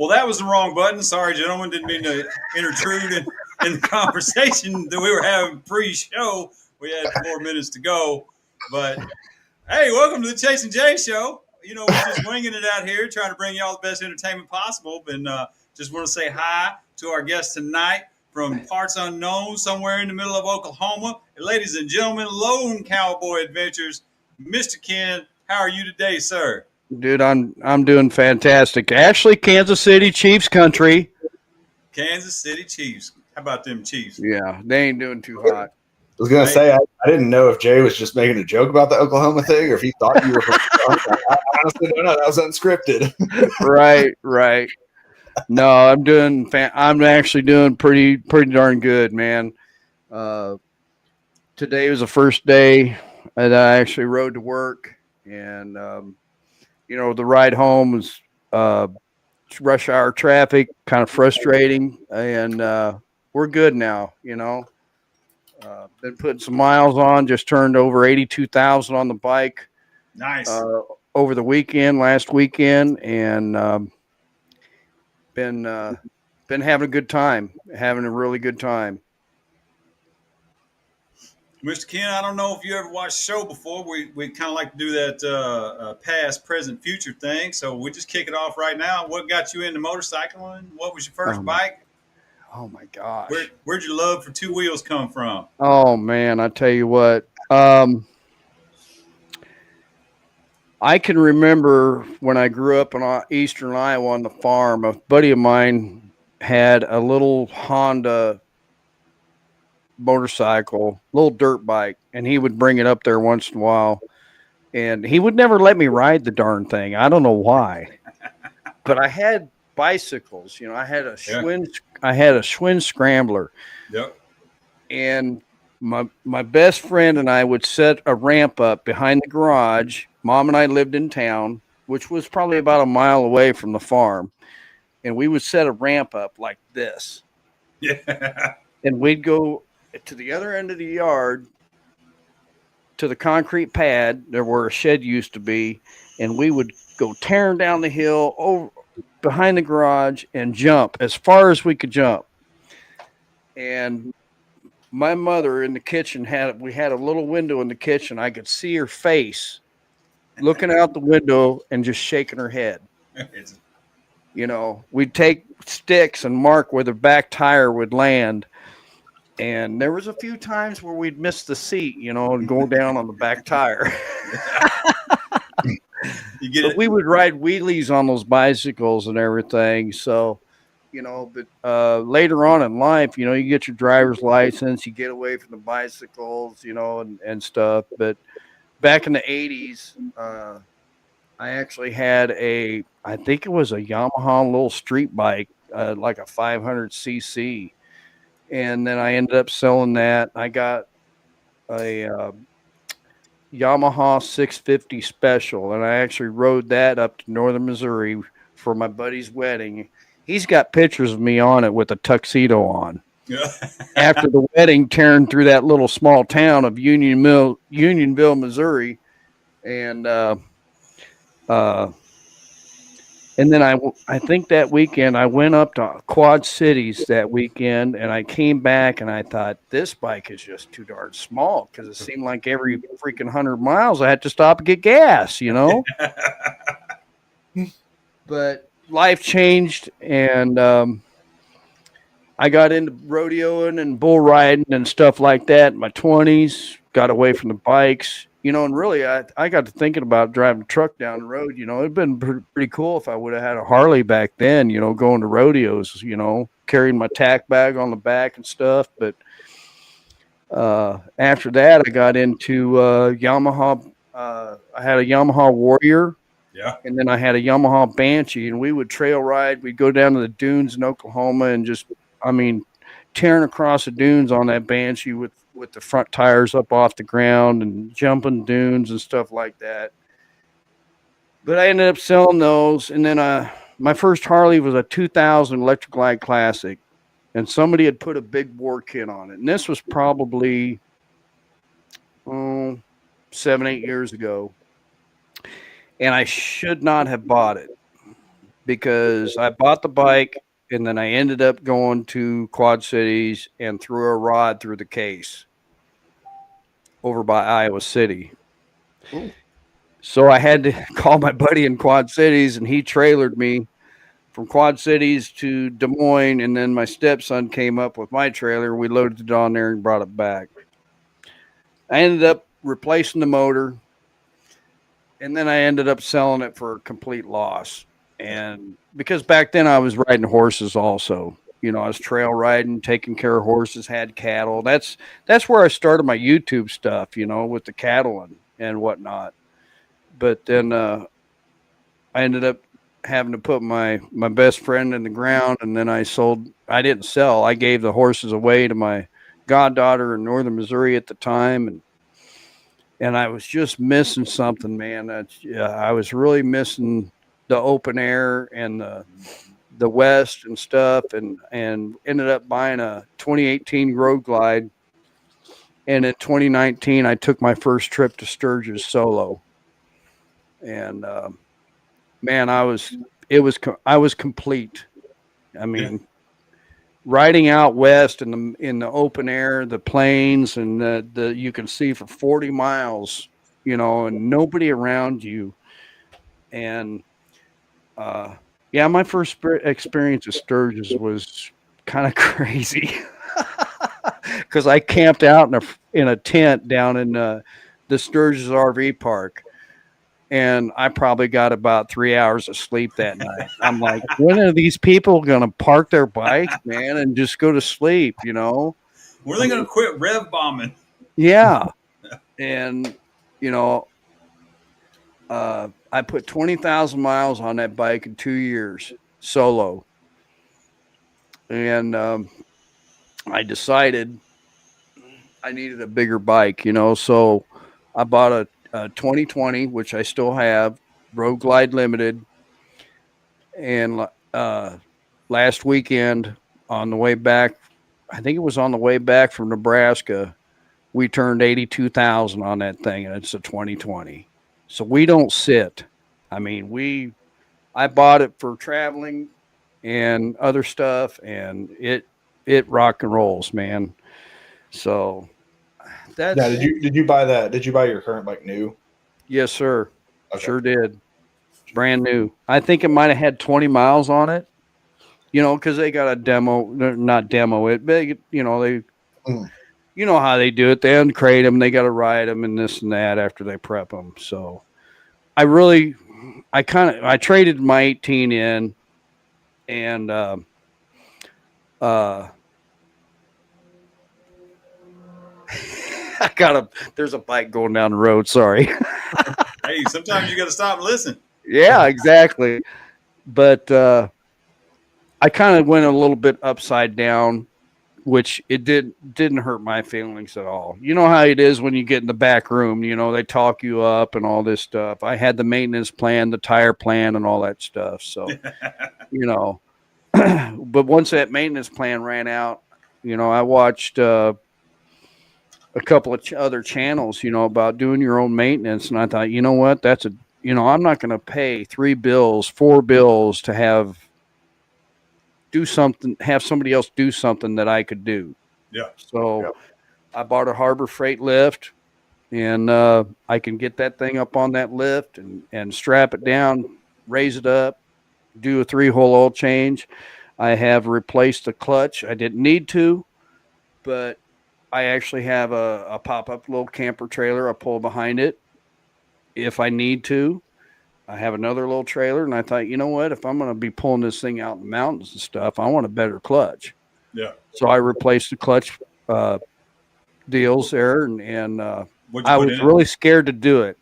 Well, that was the wrong button. Sorry, gentlemen. Didn't mean to intrude in the conversation that we were having pre-show. We had 4 minutes to go. But, hey, welcome to the Chase and Jay Show. You know, we're just winging it out here, trying to bring y'all the best entertainment possible. And just want to say hi to our guest tonight from parts unknown, somewhere in the middle of Oklahoma. And ladies and gentlemen, Lone Cowboy Adventures, Mr. Ken. How are you today, sir? Dude, I'm doing fantastic. Actually, Kansas City Chiefs country. Kansas City Chiefs. How about them Chiefs? Yeah, they ain't doing too hot. I was gonna say I didn't know if Jay was just making a joke about the Oklahoma thing, or if he thought you were. I honestly don't know. That was unscripted. Right. No, I'm actually doing pretty darn good, man. Today was the first day that I actually rode to work, and the ride home was rush hour traffic, kind of frustrating, and we're good now. Been putting some miles on. Just turned over 82,000 on the bike. Nice. Over the last weekend, and been having a good time, having a really good time. Mr. Ken, I don't know if you ever watched the show before. We kind of like to do that past, present, future thing. So we just kick it off right now. What got you into motorcycling? What was your first bike? Oh my gosh. Where'd your love for two wheels come from? Oh man, I tell you what. I can remember when I grew up in eastern Iowa on the farm, a buddy of mine had a little Honda motorcycle, little dirt bike, and he would bring it up there once in a while. And he would never let me ride the darn thing. I don't know why. But I had bicycles, I had a Schwinn Scrambler. Yep. And my best friend and I would set a ramp up behind the garage. Mom and I lived in town, which was probably about a mile away from the farm. And we would set a ramp up like this. Yeah. And we'd go to the other end of the yard to the concrete pad there where a shed used to be. And we would go tearing down the hill over behind the garage and jump as far as we could jump. And my mother in the kitchen we had a little window in the kitchen. I could see her face looking out the window and just shaking her head. We'd take sticks and mark where the back tire would land. And there was a few times where we'd miss the seat, and go down on the back tire. But we would ride wheelies on those bicycles and everything. So, but later on in life, you get your driver's license, you get away from the bicycles, and stuff. But back in the 80s, I actually had I think it was a Yamaha little street bike, like a 500cc. And then I ended up selling that. I got a Yamaha 650 Special, and I actually rode that up to northern Missouri for my buddy's wedding. He's got pictures of me on it with a tuxedo on. Yeah. After the wedding, tearing through that little small town of Unionville, Missouri, and then I think that weekend I went up to Quad Cities that weekend, and I came back and I thought this bike is just too darn small because it seemed like every freaking 100 miles I had to stop and get gas, But life changed, and I got into rodeoing and bull riding and stuff like that in my 20s, got away from the bikes. And really, I got to thinking about driving a truck down the road. It'd been pretty cool if I would have had a Harley back then, going to rodeos, carrying my tack bag on the back and stuff. But after that, I got into Yamaha. I had a Yamaha Warrior. Yeah. And then I had a Yamaha Banshee, and we would trail ride. We'd go down to the dunes in Oklahoma and just, tearing across the dunes on that Banshee with the front tires up off the ground and jumping dunes and stuff like that. But I ended up selling those. And then my first Harley was a 2000 Electric Glide Classic. And somebody had put a big bore kit on it. And this was probably 7-8 years ago. And I should not have bought it. because I bought the bike and then I ended up going to Quad Cities and threw a rod through the case over by Iowa City. Ooh. So I had to call my buddy in Quad Cities, and he trailered me from Quad Cities to Des Moines, and then my stepson came up with my trailer. We loaded it on there and brought it back. I ended up replacing the motor, and then I ended up selling it for a complete loss. And because back then I was riding horses also. I was trail riding, taking care of horses, had cattle. That's where I started my YouTube stuff, with the cattle and whatnot. But then I ended up having to put my best friend in the ground, and then I didn't sell. I gave the horses away to my goddaughter in northern Missouri at the time, and I was just missing something, man. I was really missing the open air and the West and stuff, and ended up buying a 2018 Road Glide. And in 2019, I took my first trip to Sturgis solo, and man, I was complete. I mean, riding out west in the open air, the plains, and the you can see for 40 miles, and nobody around you. And yeah, my first experience at Sturgis was kind of crazy because I camped out in a tent down in the Sturgis RV park. And I probably got about 3 hours of sleep that night. I'm like, when are these people going to park their bikes, man, and just go to sleep, When are they going to quit rev bombing? Yeah. And, I put 20,000 miles on that bike in 2 years solo. And I decided I needed a bigger bike, so I bought a 2020, which I still have, Road Glide Limited. And last weekend on the way back, I think it was on the way back from Nebraska, we turned 82,000 on that thing, and it's a 2020. So we don't sit. I mean, I bought it for traveling and other stuff, and it rock and rolls, man. So that's Yeah. Did you buy that? Did you buy your current bike new? yes, sir. Okay. Sure did. Brand new. I think it might have had 20 miles on it, because they got a demo, not demo it, but, they, Mm. you know how they do it. They uncrate them, they got to ride them and this and that after they prep them. So I traded my 18 in, and there's a bike going down the road. Sorry. Hey, sometimes you got to stop and listen. Yeah, exactly. But I kind of went a little bit upside down, which it didn't hurt my feelings at all. You know how it is when you get in the back room, they talk you up and all this stuff. I had the maintenance plan, the tire plan, and all that stuff. So, but once that maintenance plan ran out, I watched a couple of other channels, about doing your own maintenance. And I thought, you know what, I'm not going to pay 4 bills to have somebody else do something that I could do. Yeah. So I bought a Harbor Freight lift, and I can get that thing up on that lift and strap it down, raise it up, do a 3-hole oil change. I have replaced the clutch. I didn't need to, but I actually have a pop-up little camper trailer I pull behind it if I need to. I have another little trailer, and I thought, you know what? If I'm going to be pulling this thing out in the mountains and stuff, I want a better clutch. Yeah. So I replaced the clutch deals there, and I was really scared to do it.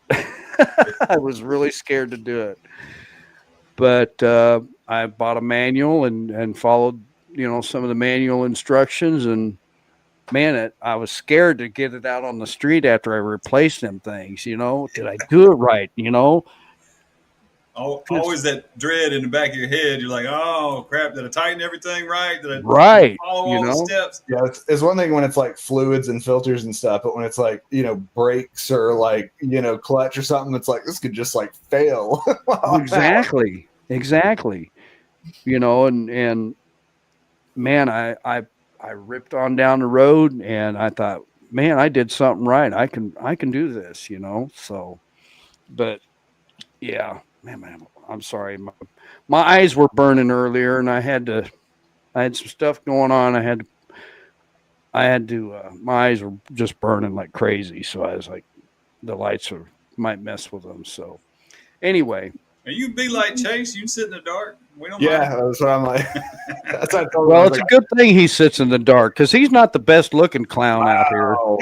I was really scared to do it. But I bought a manual and followed, some of the manual instructions, and man, I was scared to get it out on the street after I replaced them things. Did I do it right? Always that dread in the back of your head. You're like, oh crap! Did I tighten everything right? Did I follow all the steps? Yeah, it's one thing when it's like fluids and filters and stuff, but when it's like brakes or like clutch or something, it's like this could just like fail. Exactly. you know, and man, I ripped on down the road, and I thought, man, I did something right. I can do this, you know. So, but yeah, man, I'm sorry. My eyes were burning earlier, and I had some stuff going on. I had to. My eyes were just burning like crazy. So I was like, the lights might mess with them. So anyway, And you be like Chase. You can sit in the dark. We don't Yeah, mind. that's what I'm like. That's what I told him. I well, was it's like, a good thing he sits in the dark because he's not the best looking clown out here. wow.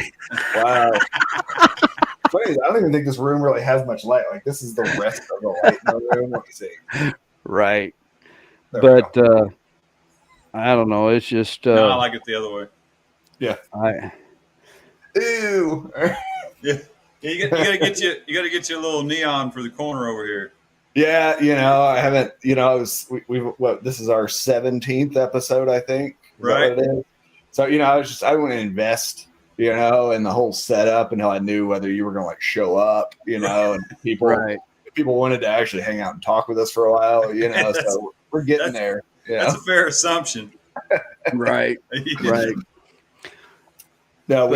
Wow. Funny, I don't even think this room really has much light. Like, this is the rest of the light in the room. Let me see. Right. There we But go. I don't know. It's just No, I like it the other way. I Ew. Yeah, you gotta get you a little neon for the corner over here. Yeah, I haven't, this is our 17th episode, I think. Is that Right. what it is? So, I wouldn't invest, in the whole setup until I knew whether you were going to like show up, and right. people wanted to actually hang out and talk with us for a while, so we're getting there. That's a fair assumption. Right. Right. No,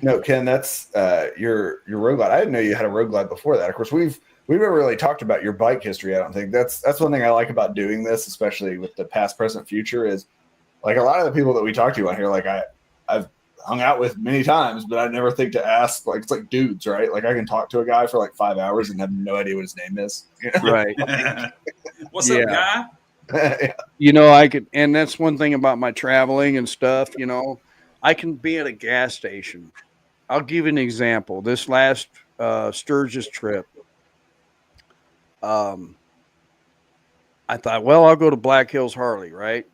no, Ken, that's your road glide. I didn't know you had a road glide before that. Of course, we've never really talked about your bike history. I don't think that's one thing I like about doing this, especially with the past, present, future, is like a lot of the people that we talk to on here, like I've hung out with many times, but I never think to ask. Like, it's like dudes, right? Like I can talk to a guy for like 5 hours and have no idea what his name is. Right. What's up, guy? Yeah. I could, and that's one thing about my traveling and stuff, I can be at a gas station. I'll give you an example. This last Sturgis trip, I thought, well, I'll go to Black Hills Harley, right?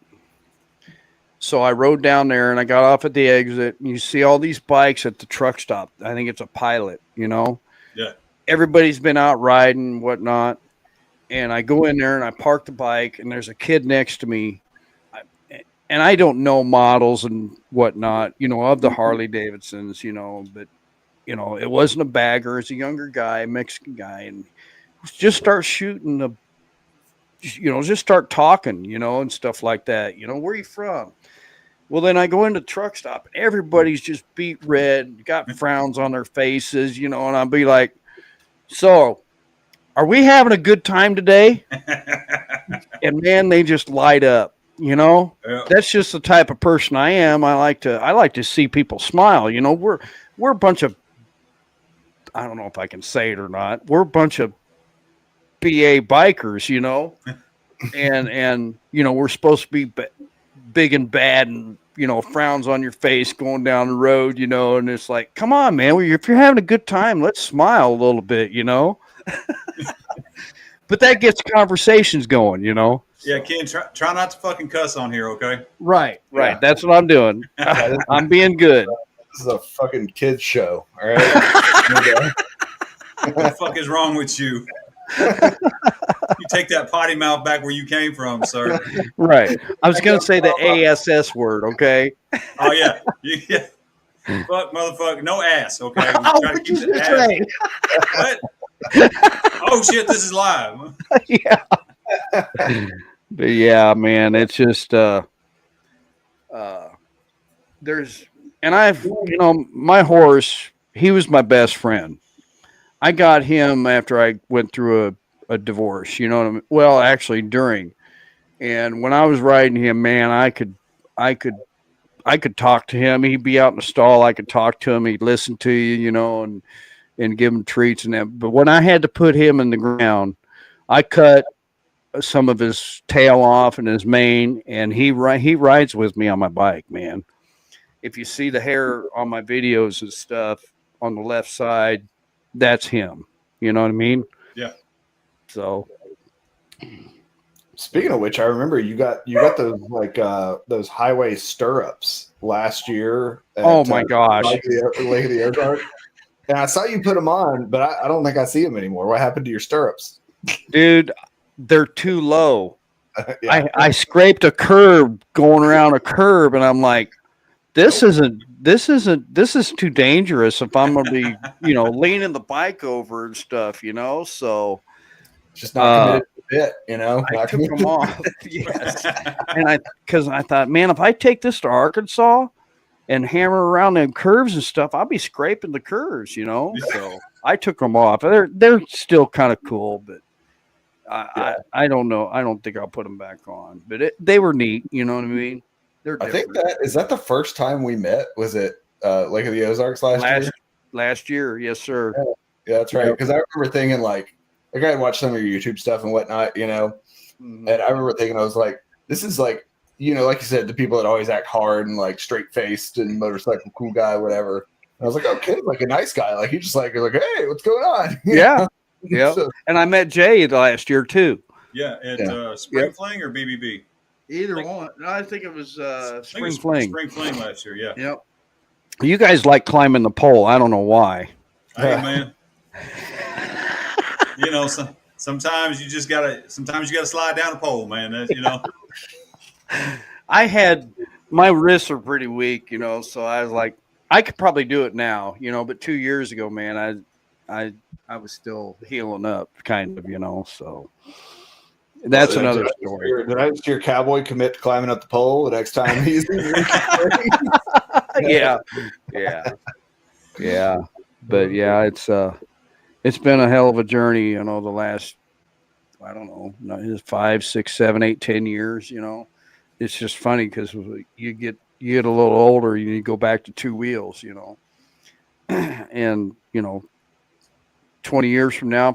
So I rode down there and I got off at the exit, and you see all these bikes at the truck stop. I think it's a Pilot, Yeah. Everybody's been out riding, whatnot. And I go in there and I park the bike, and there's a kid next to me. And I don't know models and whatnot, of the Harley Davidsons, but, it wasn't a bagger. It's a younger guy, Mexican guy. And just start shooting just start talking, and stuff like that. Where are you from? Well, then I go into the truck stop, and everybody's just beat red, got frowns on their faces, and I'll be like, so are we having a good time today? And man, they just light up. Yeah. That's just the type of person I am. I like to see people smile. We're a bunch of, I don't know if I can say it or not. We're a bunch of BA bikers, and we're supposed to be big and bad and frowns on your face going down the road, and it's like, come on, man, if you're having a good time, let's smile a little bit, But that gets conversations going, Yeah, Ken, try not to fucking cuss on here, okay? Right. Yeah. That's what I'm doing. I'm being good. This is a fucking kids show. All right. What the fuck is wrong with you? You take that potty mouth back where you came from, sir. Right. I was going to say the ASS word, okay? Oh, yeah. Yeah. Fuck, motherfucker. No ass, okay? We try to keep the ass. What? Oh, shit, this is live. Yeah. But yeah, man, it's just there's, and I've, my horse, he was my best friend. I got him after I went through a divorce, you know what I mean? Well, actually during. And when I was riding him, man, I could talk to him. He'd be out in the stall. I could talk to him. He'd listen to you, and give him treats and that. But when I had to put him in the ground, I cut some of his tail off and his mane, and he rides with me on my bike, man. If you see the hair on my videos and stuff on the left side, that's him. You know what I mean? Yeah. So, Speaking of which, I remember you got those those highway stirrups last year. At, oh my gosh, Lake of the Ozarks. And I saw you put them on, but I don't think I see them anymore. What happened to your stirrups? dude, they're too low. Yeah. I scraped a curb going around a curb, and I'm like, this is too dangerous if I'm gonna be, leaning the bike over and stuff, So Just not committed to the bit, you know. I Not took committed them off. Yes. And because I thought, man, if I take this to Arkansas and hammer around them curves and stuff, I'll be scraping the curves, you know. So I took them off. They're still kind of cool, but I don't know. I don't think I'll put them back on. But they were neat, you know what I mean? They're I different. think is that the first time we met? Was it Lake of the Ozarks last year? Last year, yes, sir. Yeah, that's right. Because I remember thinking like I had watched some of your YouTube stuff and whatnot, you know, and I remember thinking I was like, this is like, you know, like you said, the people that always act hard and like straight faced and motorcycle cool guy, whatever. And I was like, okay, like a nice guy, like he just like hey, what's going on? Yeah, yeah. So, and I met Jay last year too. Yeah, at Spring Fling or BBB. Either one. I think it was Spring Fling. Spring Fling last year. Yeah. Yep. You guys like climbing the pole. I don't know why. Hey man. You know, sometimes you gotta slide down the pole, man. That's, you know. My wrists are pretty weak, you know, so I was like, I could probably do it now, you know, but 2 years ago, man, I was still healing up, kind of, you know, so that's another story. Did I see your cowboy commit to climbing up the pole the next time he's yeah. But yeah, it's been a hell of a journey, you know, the last, I don't know, 5, 6, 7, 8, 10 years, you know. It's just funny because you get a little older, you go back to 2 wheels, you know. And, you know, 20 years from now,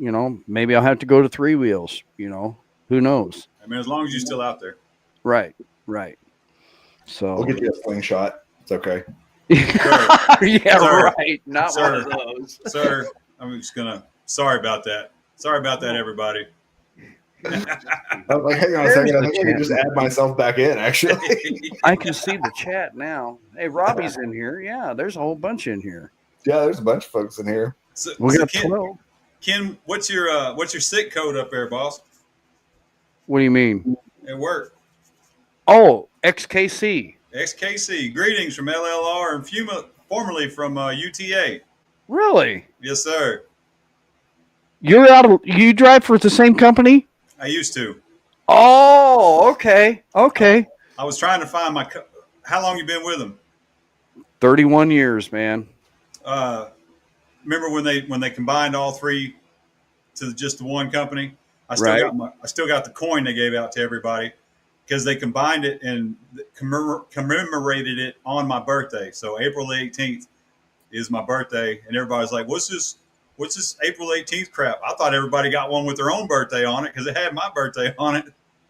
you know, maybe I'll have to go to 3 wheels, you know. Who knows? I mean, as long as you're still out there. Right. So we'll get you a slingshot. It's okay. Yeah, Sir. right. Not Sir. one of those. Sir, I'm just sorry about that. Sorry about that, everybody. I was like, hang on a second. I think I can just add myself back in, actually. I can see the chat now. Hey, Robbie's in here. Yeah, there's a whole bunch in here. Yeah, there's a bunch of folks in here. We got 12. Ken, what's your sick code up there, boss? What do you mean? At work. Oh, XKC. XKC. Greetings from LLR and formerly from UTA. Really? Yes, sir. You drive for the same company? I used to. Oh, okay. I was trying to find how long you been with them? 31 years, man. Remember when they combined all 3 to just the one company? I still got the coin they gave out to everybody because they combined it and commemorated it on my birthday. So April 18th is my birthday, and everybody's like, "What's this April 18th crap?" I thought everybody got one with their own birthday on it because it had my birthday on it.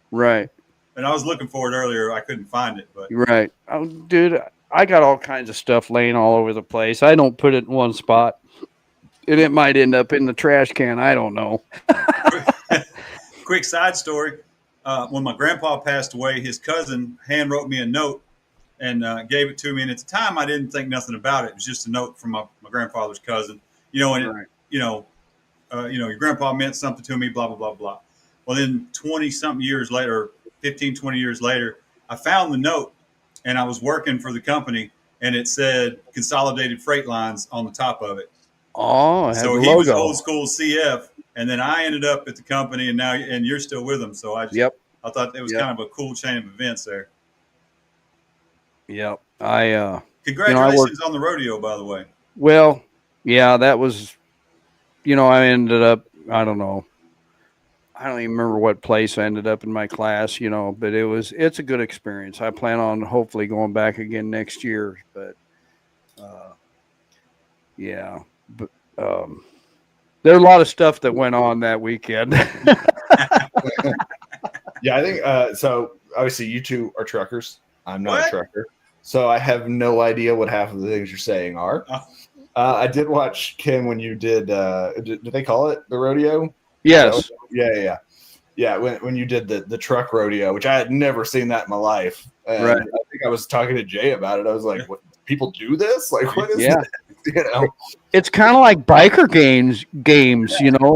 Right. And I was looking for it earlier. I couldn't find it, but right. Oh, dude, I got all kinds of stuff laying all over the place. I don't put it in one spot. And it might end up in the trash can. I don't know. Quick side story. When my grandpa passed away, his cousin hand wrote me a note and gave it to me. And at the time, I didn't think nothing about it. It was just a note from my grandfather's cousin. You know, and right. Your grandpa meant something to me, blah, blah, blah, blah. Well, then 20-something years later, 15, 20 years later, I found the note and I was working for the company and it said Consolidated Freight Lines on the top of it. Oh, so he was old school CF. And then I ended up at the company and you're still with them. So I thought it was kind of a cool chain of events there. Yep. Congratulations on the rodeo, by the way. Well, yeah, that was, I ended up, I don't even remember what place I ended up in my class, but it's a good experience. I plan on hopefully going back again next year, but there's a lot of stuff that went on that weekend. Yeah, I think so. Obviously, you two are truckers. I'm not a trucker, so I have no idea what half of the things you're saying are. I did watch Ken when you did. Did they call it the rodeo? Yes. Yeah. When you did the truck rodeo, which I had never seen that in my life. And right. I think I was talking to Jay about it. I was like, "What? People do this? Like, what is this?" It's kind of like biker games,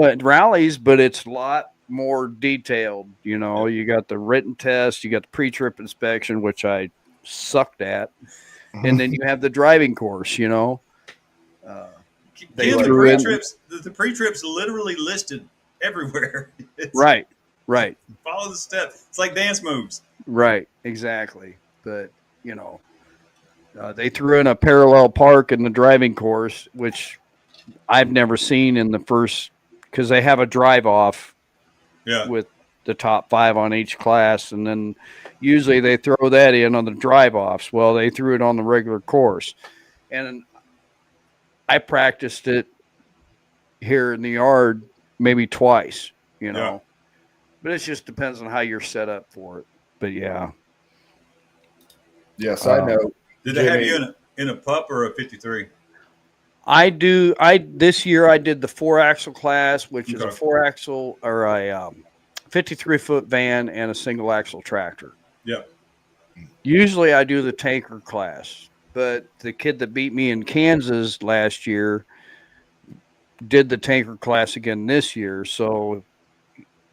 at rallies, but it's a lot more detailed. You got the written test, you got the pre-trip inspection, which I sucked at, and then you have the driving course. The pre-trips literally listed everywhere. It's, Right. Follow the steps. It's like dance moves. Right. Exactly. But they threw in a parallel park in the driving course, which I've never seen in the first, because they have a drive off Yeah. with the top 5 on each class, and then usually they throw that in on the drive offs. Well, they threw it on the regular course, and I practiced it here in the yard maybe twice, Yeah. but it just depends on how you're set up for it. But yeah. Yes, I know. Did they have you in a pup or a 53? This year I did the 4-axle class, which is a 4-axle or a 53-foot van and a single axle tractor. Yeah. Usually I do the tanker class, but the kid that beat me in Kansas last year did the tanker class again this year. So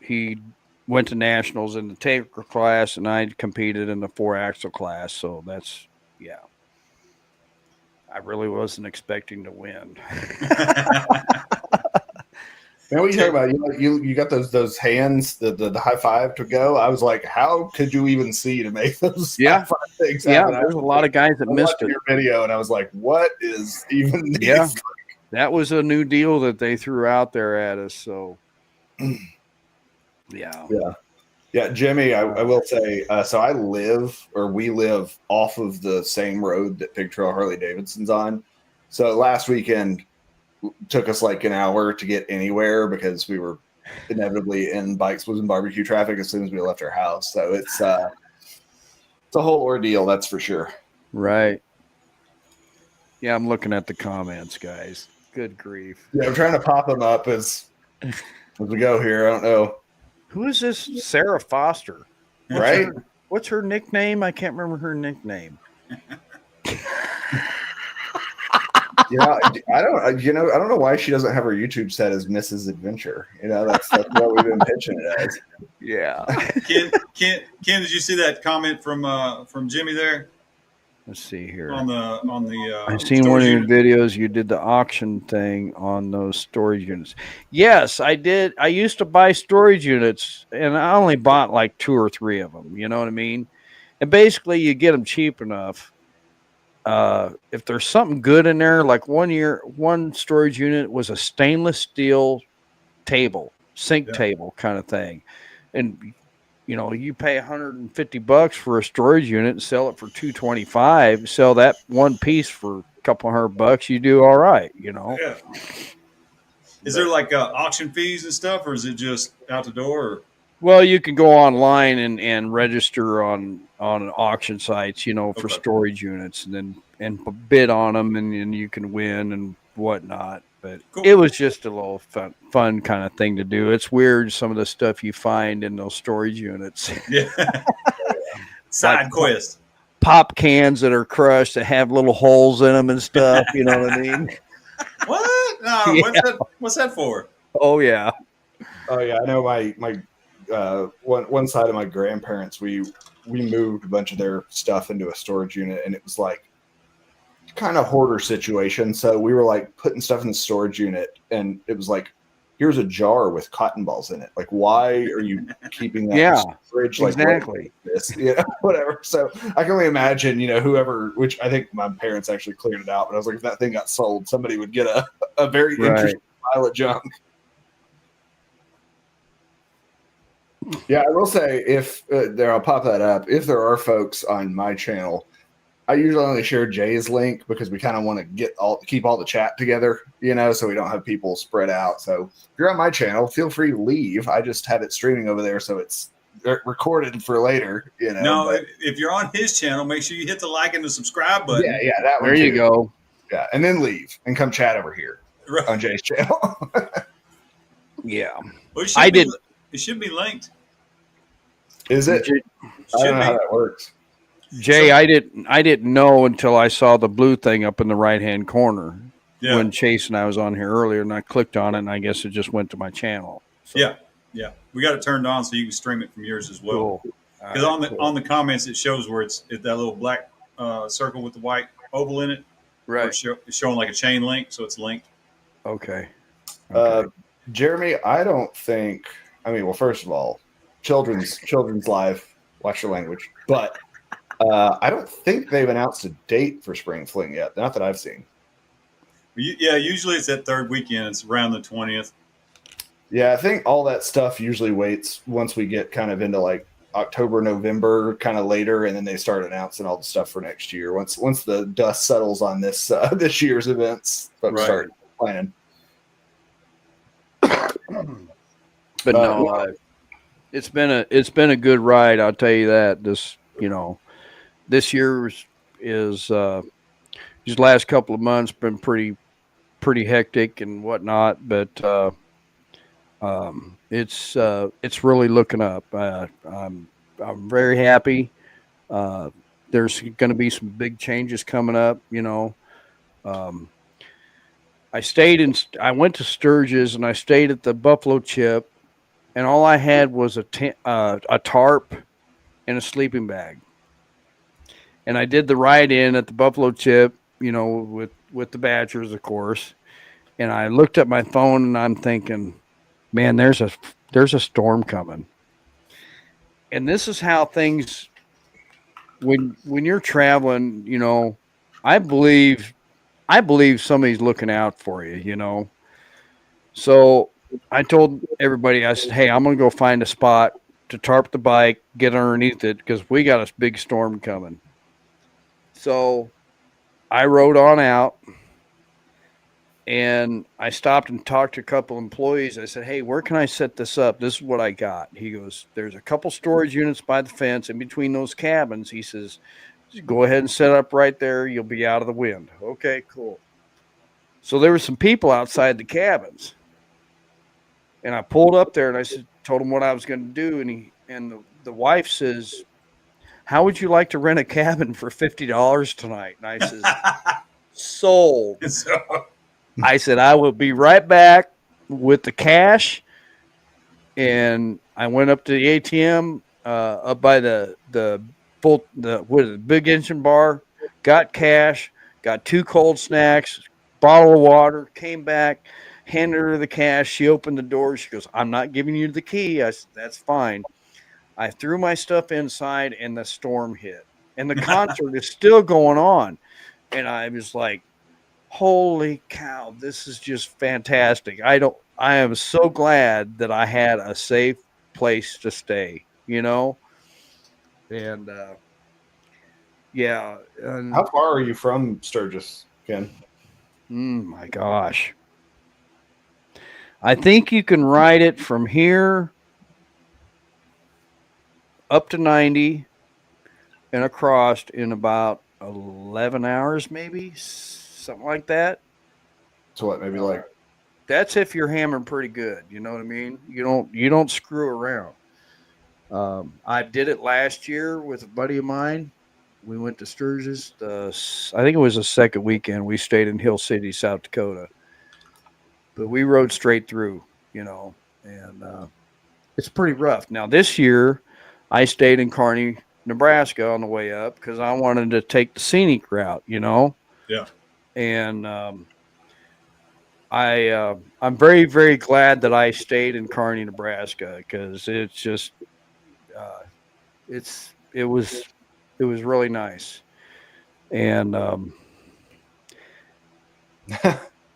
he went to nationals in the tanker class, and I competed in the 4-axle class. So that's, yeah. I really wasn't expecting to win. Man, what are you talking about? You got those hands, the high five to go. I was like, how could you even see to make those high five things happen? Yeah, there's a lot of guys that missed it. Your video, and I was like, what is even this? Yeah, that was a new deal that they threw out there at us. So, yeah, Jimmy, I will say, so we live off of the same road that Pig Trail Harley Davidson's on. So last weekend took us like an hour to get anywhere because we were inevitably in bikes was in barbecue traffic as soon as we left our house. So it's a whole ordeal, that's for sure. Right. Yeah, I'm looking at the comments, guys. Good grief. Yeah, I'm trying to pop them up as we go here. I don't know. Who is this Sarah Foster? Right? What's her nickname? I can't remember her nickname. Yeah, I don't know why she doesn't have her YouTube set as Mrs. Adventure. That's what we've been pitching it as. Yeah. Ken, did you see that comment from Jimmy there? Let's see here. On the I've seen one of your videos. You did the auction thing on those storage units. Yes, I did. I used to buy storage units, and I only bought like 2 or 3 of them. You know what I mean? And basically, you get them cheap enough. If there's something good in there, like one storage unit was a stainless steel table, sink table kind of thing, and you pay $150 for a storage unit and sell it for $225. Sell that one piece for a couple $100, you do all right. Yeah. Is there like auction fees and stuff, or is it just out the door? Or? Well, you can go online and register on auction sites, for storage units, and bid on them, and you can win and whatnot. But It was just a little fun kind of thing to do. It's weird, some of the stuff you find in those storage units. Yeah. Side quest. Pop cans that are crushed that have little holes in them and stuff. You know what I mean? What? No. Yeah. What's that for? Oh yeah. Oh yeah. I know my one side of my grandparents, we moved a bunch of their stuff into a storage unit, and it was like kind of hoarder situation. So we were like putting stuff in the storage unit, and it was like, here's a jar with cotton balls in it. Like, why are you keeping that in the fridge? Like, exactly. This, whatever. So I can only imagine, whoever, which I think my parents actually cleared it out, but I was like, if that thing got sold, somebody would get a very interesting pile of junk. Yeah, I will say, if I'll pop that up. If there are folks on my channel, I usually only share Jay's link because we kind of want to keep all the chat together, so we don't have people spread out. So if you're on my channel, feel free to leave. I just have it streaming over there, so it's recorded for later. No, if you're on his channel, make sure you hit the like and the subscribe button. Yeah, that one. There you go. Yeah, and then leave and come chat over here on Jay's channel. Yeah, well, it should be linked. Is it? I don't know how that works. Jay, I didn't know until I saw the blue thing up in the right-hand corner when Chase and I was on here earlier, and I clicked on it, and I guess it just went to my channel. So. Yeah. We got it turned on so you can stream it from yours as well. Because on the comments, it shows where it's that little black circle with the white oval in it. Right. It's showing like a chain link, so it's linked. Okay. Jeremy, I don't think. I mean, well, first of all, children's live. Watch your language. But I don't think they've announced a date for spring fling yet. Not that I've seen. Yeah, usually it's that third weekend. It's around the 20th. Yeah, I think all that stuff usually waits once we get kind of into like October, November, kind of later, and then they start announcing all the stuff for next year. Once the dust settles on this this year's events, folks start planning. But no, it's been a good ride. I'll tell you that. This year is these last couple of months been pretty hectic and whatnot. But it's really looking up. I'm very happy. There's going to be some big changes coming up. I went to Sturgis and I stayed at the Buffalo Chip, and all I had was a tarp and a sleeping bag. And I did the ride in at the Buffalo Chip, with the Badgers, of course. And I looked at my phone and I'm thinking, man, there's a storm coming. And this is how things when you're traveling, I believe somebody's looking out for you. So I told everybody, I said, hey, I'm going to go find a spot to tarp the bike, get underneath it, because we got a big storm coming. So I rode on out, and I stopped and talked to a couple employees. I said, hey, where can I set this up? This is what I got. He goes, there's a couple storage units by the fence in between those cabins. He says, go ahead and set up right there. You'll be out of the wind. Okay, cool. So there were some people outside the cabins. And I pulled up there and I told him what I was going to do. And the wife says, how would you like to rent a cabin for $50 tonight? And I says, sold. I said, I will be right back with the cash. And I went up to the ATM up by the big engine bar, got cash, got 2 cold snacks, bottle of water, came back, handed her the cash. She opened the door. She goes, I'm not giving you the key. I said, that's fine. I threw my stuff inside and the storm hit. And the concert is still going on. And I was like, holy cow, this is just fantastic. I am so glad that I had a safe place to stay, And yeah. And, how far are you from Sturgis, Ken? My gosh. I think you can ride it from here up to 90 and across in about 11 hours, maybe something like that. So what, maybe like that's if you're hammering pretty good. You know what I mean? You don't screw around. I did it last year with a buddy of mine. We went to Sturgis. I think it was the second weekend. We stayed in Hill City, South Dakota. But we rode straight through, and it's pretty rough. Now, this year, I stayed in Kearney, Nebraska on the way up because I wanted to take the scenic route, Yeah. And I'm very, very glad that I stayed in Kearney, Nebraska because it's just it was really nice. And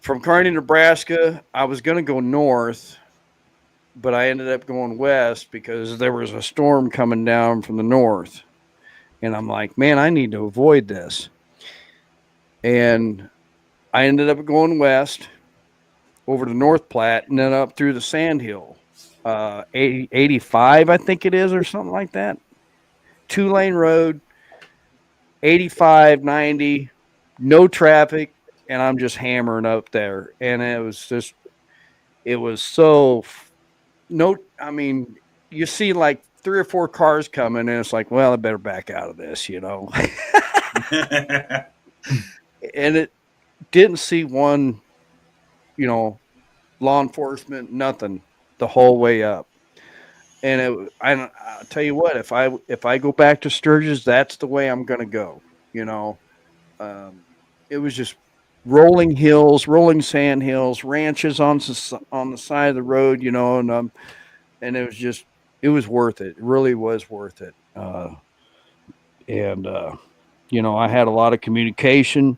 from Kearney, Nebraska, I was going to go north, but I ended up going west because there was a storm coming down from the north. And I'm like, man, I need to avoid this. And I ended up going west over to North Platte and then up through the Sandhill. 85, I think it is, or something like that. 2-lane road, 85, 90, no traffic, and I'm just hammering up there. And it was so I mean, you see like 3 or 4 cars coming, and it's like, well, I better back out of this, And it didn't see one, law enforcement, nothing the whole way up. And I'll tell you what, if I go back to Sturgis, that's the way I'm going to go. It was just rolling hills, rolling sand hills, ranches on the side of the road, and it was worth it. It really was worth it. And I had a lot of communication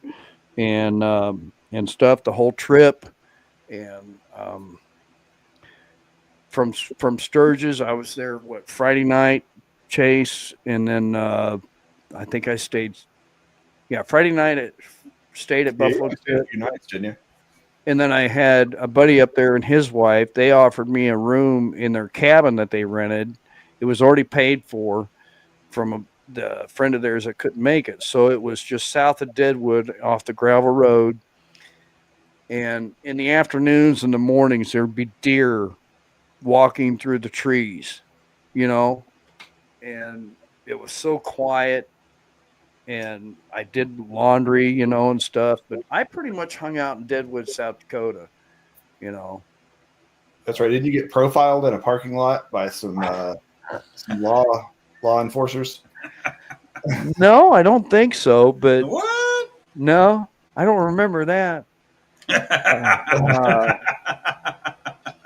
and stuff the whole trip, and from Sturgis, I was there Friday night, Chase, and then I think I stayed. Yeah, Friday night stayed at Yeah, you Buffalo only stayed a Pit. few nights, didn't you? And then I had a buddy up there and his wife. They offered me a room in their cabin that they rented. It was already paid for from the friend of theirs that couldn't make it. So it was just south of Deadwood off the gravel road. And in the afternoons and the mornings, there'd be deer walking through the trees, you know, and it was so quiet. And I did laundry, and stuff. But I pretty much hung out in Deadwood, South Dakota, you know. That's right. Did you get profiled in a parking lot by some law enforcers? No, I don't think so. But What? no, I don't remember that.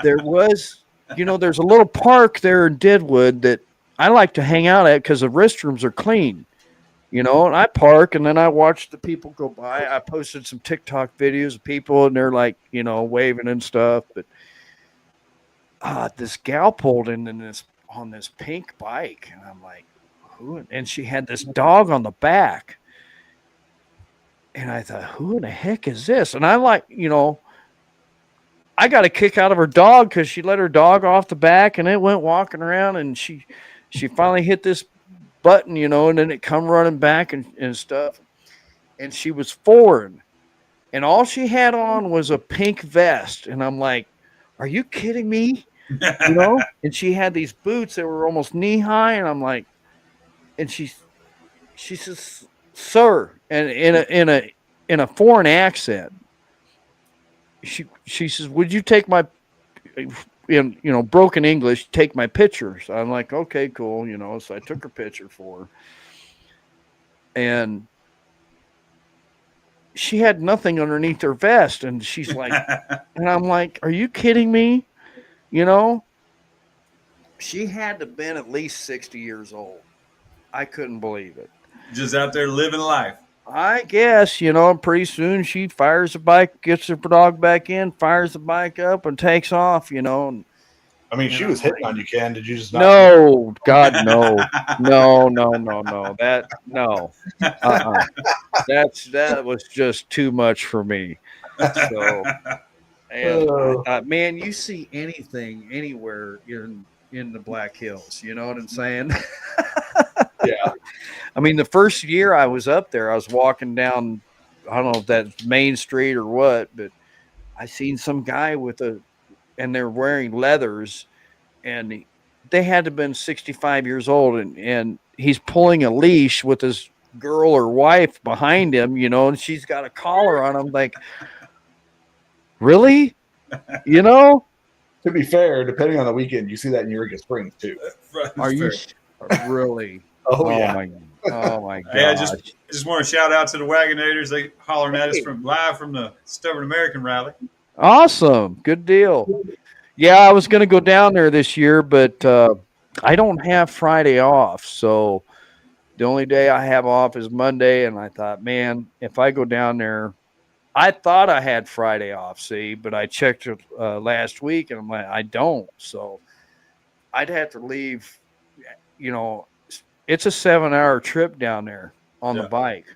There was, there's a little park there in Deadwood that I like to hang out at because the restrooms are clean. And I park and then I watch the people go by. I posted some TikTok videos of people and they're like, waving and stuff. But this gal pulled in on this pink bike, and I'm like, who? And she had this dog on the back, and I thought, who in the heck is this? And I I got a kick out of her dog because she let her dog off the back, and it went walking around, and she finally hit this button, and then it come running back and stuff. And she was foreign, and all she had on was a pink vest, and I'm like, are you kidding me? And she had these boots that were almost knee high, and I'm like, and she says, "Sir," and in a foreign accent, she says, "Would you take my in broken English, take my picture?" So I'm like, "Okay, cool," So I took her picture for her, and she had nothing underneath her vest, and she's like, and I'm like, "Are you kidding me?" She had to have been at least 60 years old. I couldn't believe it. Just out there living life. I guess, pretty soon she fires the bike, gets her dog back in, fires the bike up, and takes off, And I mean, she was hitting on you, Ken. Did you just not? No, God, no. No, no, no, no. No. That was just too much for me. So, and I thought, man, you see anything anywhere in the Black Hills, you know what I'm saying? Yeah. I mean, the first year I was up there, I was walking down, I don't know if that's Main Street or what, but I seen some guy and they're wearing leathers, and they had to have been 65 years old, and he's pulling a leash with his girl or wife behind him, and she's got a collar on him. Like, really? To be fair, depending on the weekend, you see that in Eureka Springs too. Are you really? Oh yeah. Oh my god! Hey, I just want to shout out to the Wagonators. They hollering at us live from the Stubborn American rally. Awesome, good deal. Yeah, I was going to go down there this year, but I don't have Friday off, so the only day I have off is Monday. And I thought, man, if I go down there, I thought I had Friday off, see, but I checked it last week, and I'm like, I don't. So I'd have to leave. It's a 7-hour trip down there on the bike.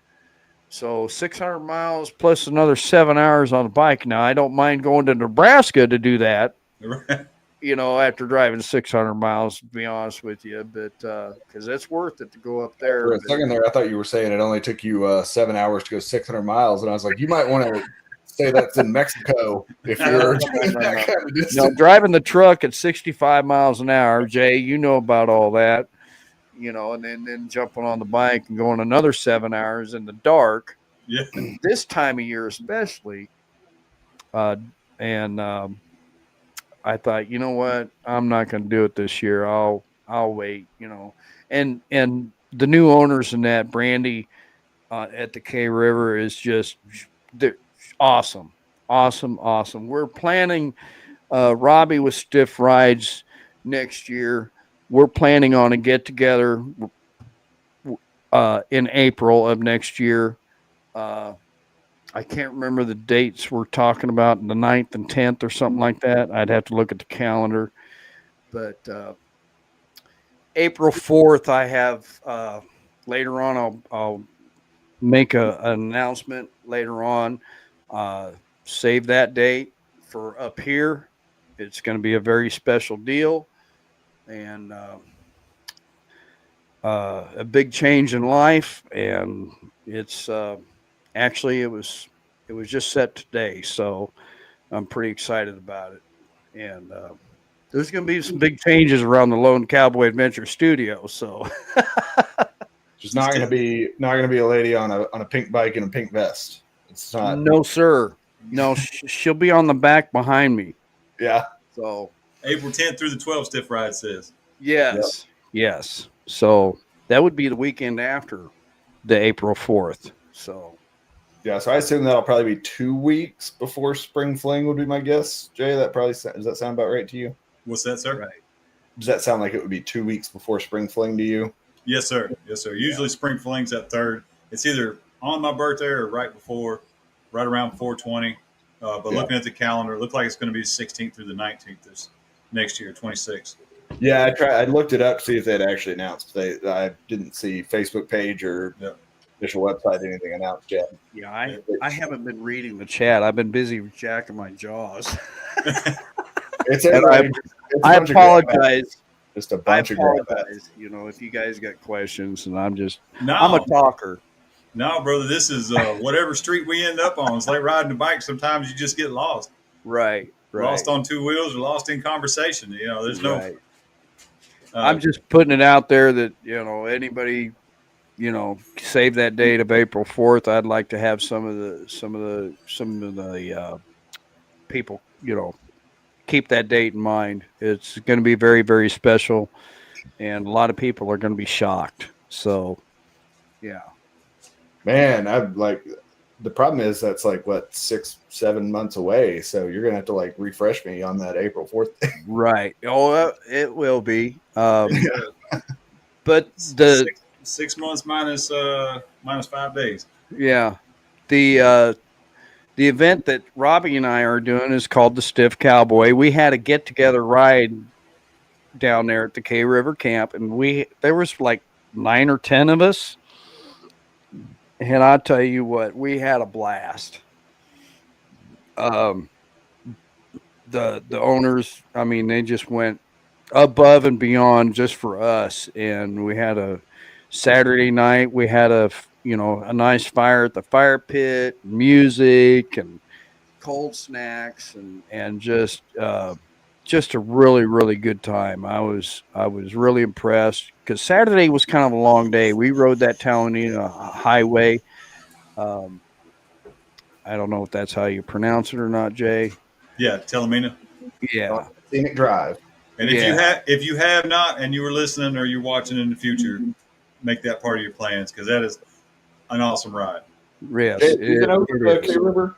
So 600 miles plus another 7 hours on the bike. Now, I don't mind going to Nebraska to do that, after driving 600 miles, to be honest with you. But because it's worth it to go up there. For a second there, I thought you were saying it only took you 7 hours to go 600 miles. And I was like, you might want to say that's in Mexico if you're doing that kind of distance. Driving the truck at 65 miles an hour, Jay, you know about all that. And then jumping on the bike and going another 7 hours in the dark. Yeah. This time of year, especially. And I thought, you know what? I'm not going to do it this year. I'll wait. And the new owners in that, Brandy at the K River, is just awesome. We're planning Robbie with Stiff Rides next year. We're planning on a get together in April of next year. I can't remember the dates we're talking about, the 9th and 10th or something like that. I'd have to look at the calendar. But April 4th, I have later on, I'll make an announcement later on. Save that date for up here. It's going to be a very special deal. And a big change in life. And it's actually, it was just set today. So I'm pretty excited about it. And there's going to be some big changes around the Lone Cowboy Adventure Studio. So She's not going to be a lady on a pink bike and a pink vest. It's not. No, sir. No, she'll be on the back behind me. Yeah. So April 10th through the 12th, Stiff Ride says. Yes. Yes. So that would be the weekend after the April 4th. So yeah, so I assume that'll probably be 2 weeks before Spring Fling would be my guess. Jay, does that sound about right to you? What's that, sir? Right. Does that sound like it would be 2 weeks before Spring Fling to you? Yes, sir. Yes, sir. Usually Spring Fling's that third. It's either on my birthday or right before, right around 420. But looking at the calendar, it looks like it's going to be the 16th through the 19th this next year, 26th. Yeah, I looked it up to see if they'd actually announced. I didn't see Facebook page or official website anything announced yet. Yeah, I haven't been reading the chat. I've been busy jacking my jaws. I apologize. Just a bunch of apologize. You know, if you guys got questions, and I'm a talker. No, brother, this is whatever street we end up on. It's like riding a bike. Sometimes you just get lost. Right. Lost on two wheels or lost in conversation. You know, there's no. Right. I'm just putting it out there that, anybody, save that date of April 4th. I'd like to have some of the people, keep that date in mind. It's going to be very, very special, and a lot of people are going to be shocked. So, yeah. Man, the problem is that's 6-7 months away. So you're going to have to refresh me on that April 4th thing. Right. Oh, it will be. But the 6 months minus 5 days. Yeah. The event that Robbie and I are doing is called the Stiff Cowboy. We had a get together ride down there at the K River camp, and there was 9 or 10 of us. And I'll tell you what, we had a blast. The owners, they just went above and beyond just for us. And we had a Saturday night. We had a nice fire at the fire pit, music and cold snacks, and just a really, really good time. I was really impressed because Saturday was kind of a long day. We rode that Talanina highway. I don't know if that's how you pronounce it or not, Jay. Yeah, Talamina. Yeah, Scenic Drive. And if you have not, and you were listening or you're watching in the future, make that part of your plans because that is an awesome ride. Yes, have you been over to K River?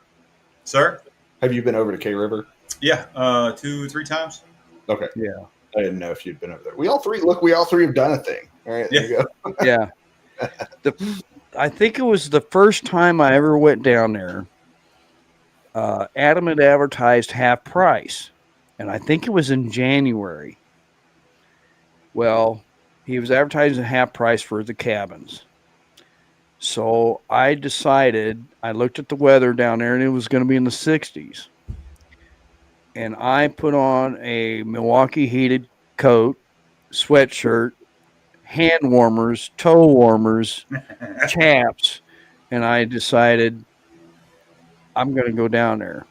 Sir? Have you been over to K River? Yeah, 2-3 times. Okay. Yeah. I didn't know if you'd been over there. We all three have done a thing. All right, there you go. Yeah. I think it was the first time I ever went down there. Adam had advertised half price, and I think it was in January. Well, he was advertising half price for the cabins. So I decided, I looked at the weather down there, and it was going to be in the 60s. And I put on a Milwaukee heated coat, sweatshirt, hand warmers, toe warmers, chaps, and I decided I'm going to go down there.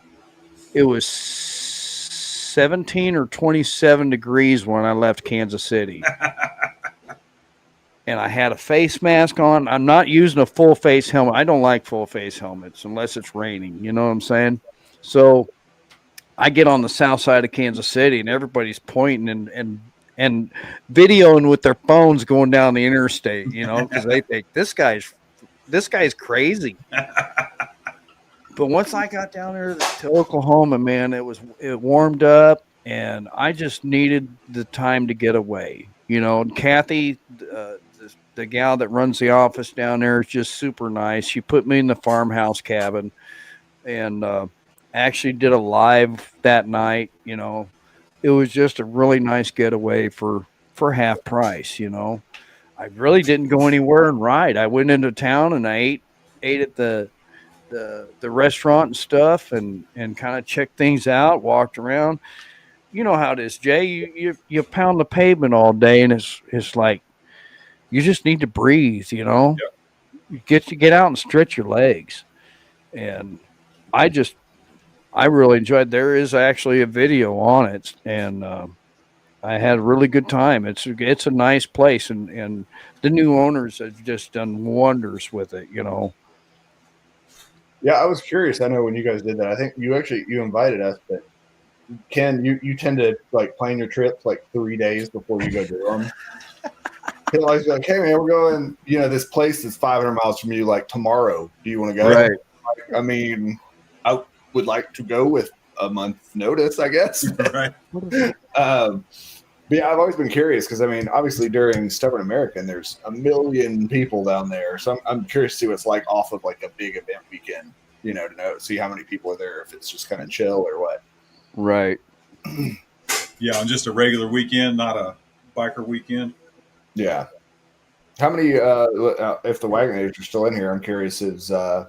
It was 17 or 27 degrees when I left Kansas City. And I had a face mask on. I'm not using a full face helmet. I don't like full face helmets unless it's raining. You know what I'm saying? So I get on the south side of Kansas City, and everybody's pointing and videoing with their phones going down the interstate, because they think this guy's crazy. But once I got down there to Oklahoma, man, it warmed up, and I just needed the time to get away. And Kathy, the gal that runs the office down there, is just super nice. She put me in the farmhouse cabin, and actually did a live that night. It was just a really nice getaway for half price. I really didn't go anywhere and ride. I went into town and I ate at the restaurant and stuff, and kind of checked things out, walked around. You know how it is, Jay. You pound the pavement all day, and it's like you just need to breathe. Yep. You get out and stretch your legs, and I just I really enjoyed. There is actually a video on it, and I had a really good time. It's a nice place, and the new owners have just done wonders with it. Yeah, I was curious. I know when you guys did that, I think you invited us, but Ken, you tend to like plan your trips like 3 days before you go do them. He'll always be like, "Hey man, we're going. This place is 500 miles from you. Like tomorrow, do you want to go?" Right. I mean, I would like to go with a month's notice, I guess. Right. But yeah, I've always been curious because I mean, obviously during Stubborn American, there's a million people down there, so I'm curious to see what it's like off of like a big event weekend. To see how many people are there, if it's just kind of chill or what. Right. Yeah, on just a regular weekend, not a biker weekend. Yeah. How many? If the wagon age are still in here, I'm curious. Is the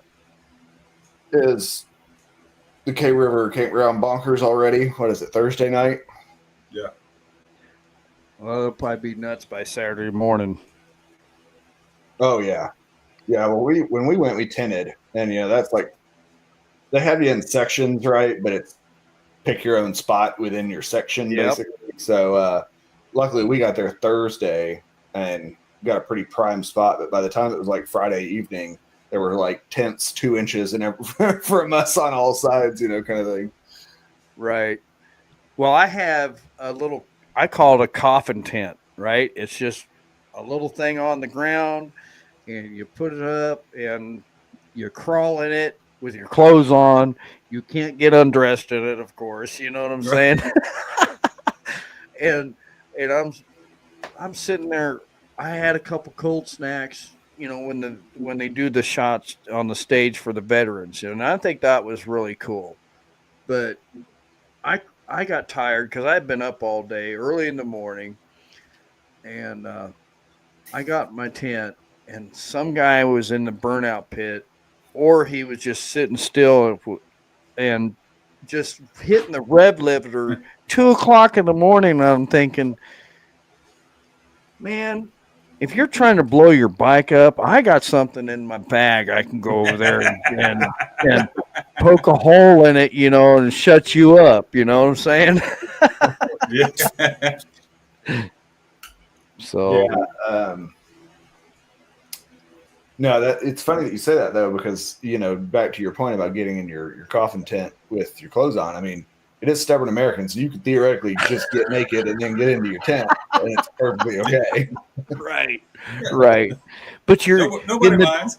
K River campground bonkers already? What is it? Thursday night? Yeah. Well, it'll probably be nuts by Saturday morning. Oh yeah, yeah. Well, when we went, we tented, and that's like they have you in sections, right? But it's pick your own spot within your section, basically. So luckily, we got there Thursday and got a pretty prime spot. But by the time it was like Friday evening, there were like tents 2 inches and from us on all sides, kind of thing. Right. Well, I have I call it a coffin tent, right? It's just a little thing on the ground, and you put it up and you crawl in it with your clothes on. You can't get undressed in it, of course. You know what I'm saying? and I'm sitting there. I had a couple cold snacks, when they do the shots on the stage for the veterans, and I think that was really cool. But I got tired because I'd been up all day, early in the morning, and I got my tent, and some guy was in the burnout pit, or he was just sitting still and just hitting the rev limiter 2 o'clock in the morning. And I'm thinking, man, if you're trying to blow your bike up, I got something in my bag. I can go over there and poke a hole in it, and shut you up. You know what I'm saying? Yeah. So, no, it's funny that you say that though, because back to your point about getting in your coffin tent with your clothes on. I mean, it is Stubborn American, so you could theoretically just get naked and then get into your tent, and it's perfectly okay. Right. But Nobody minds.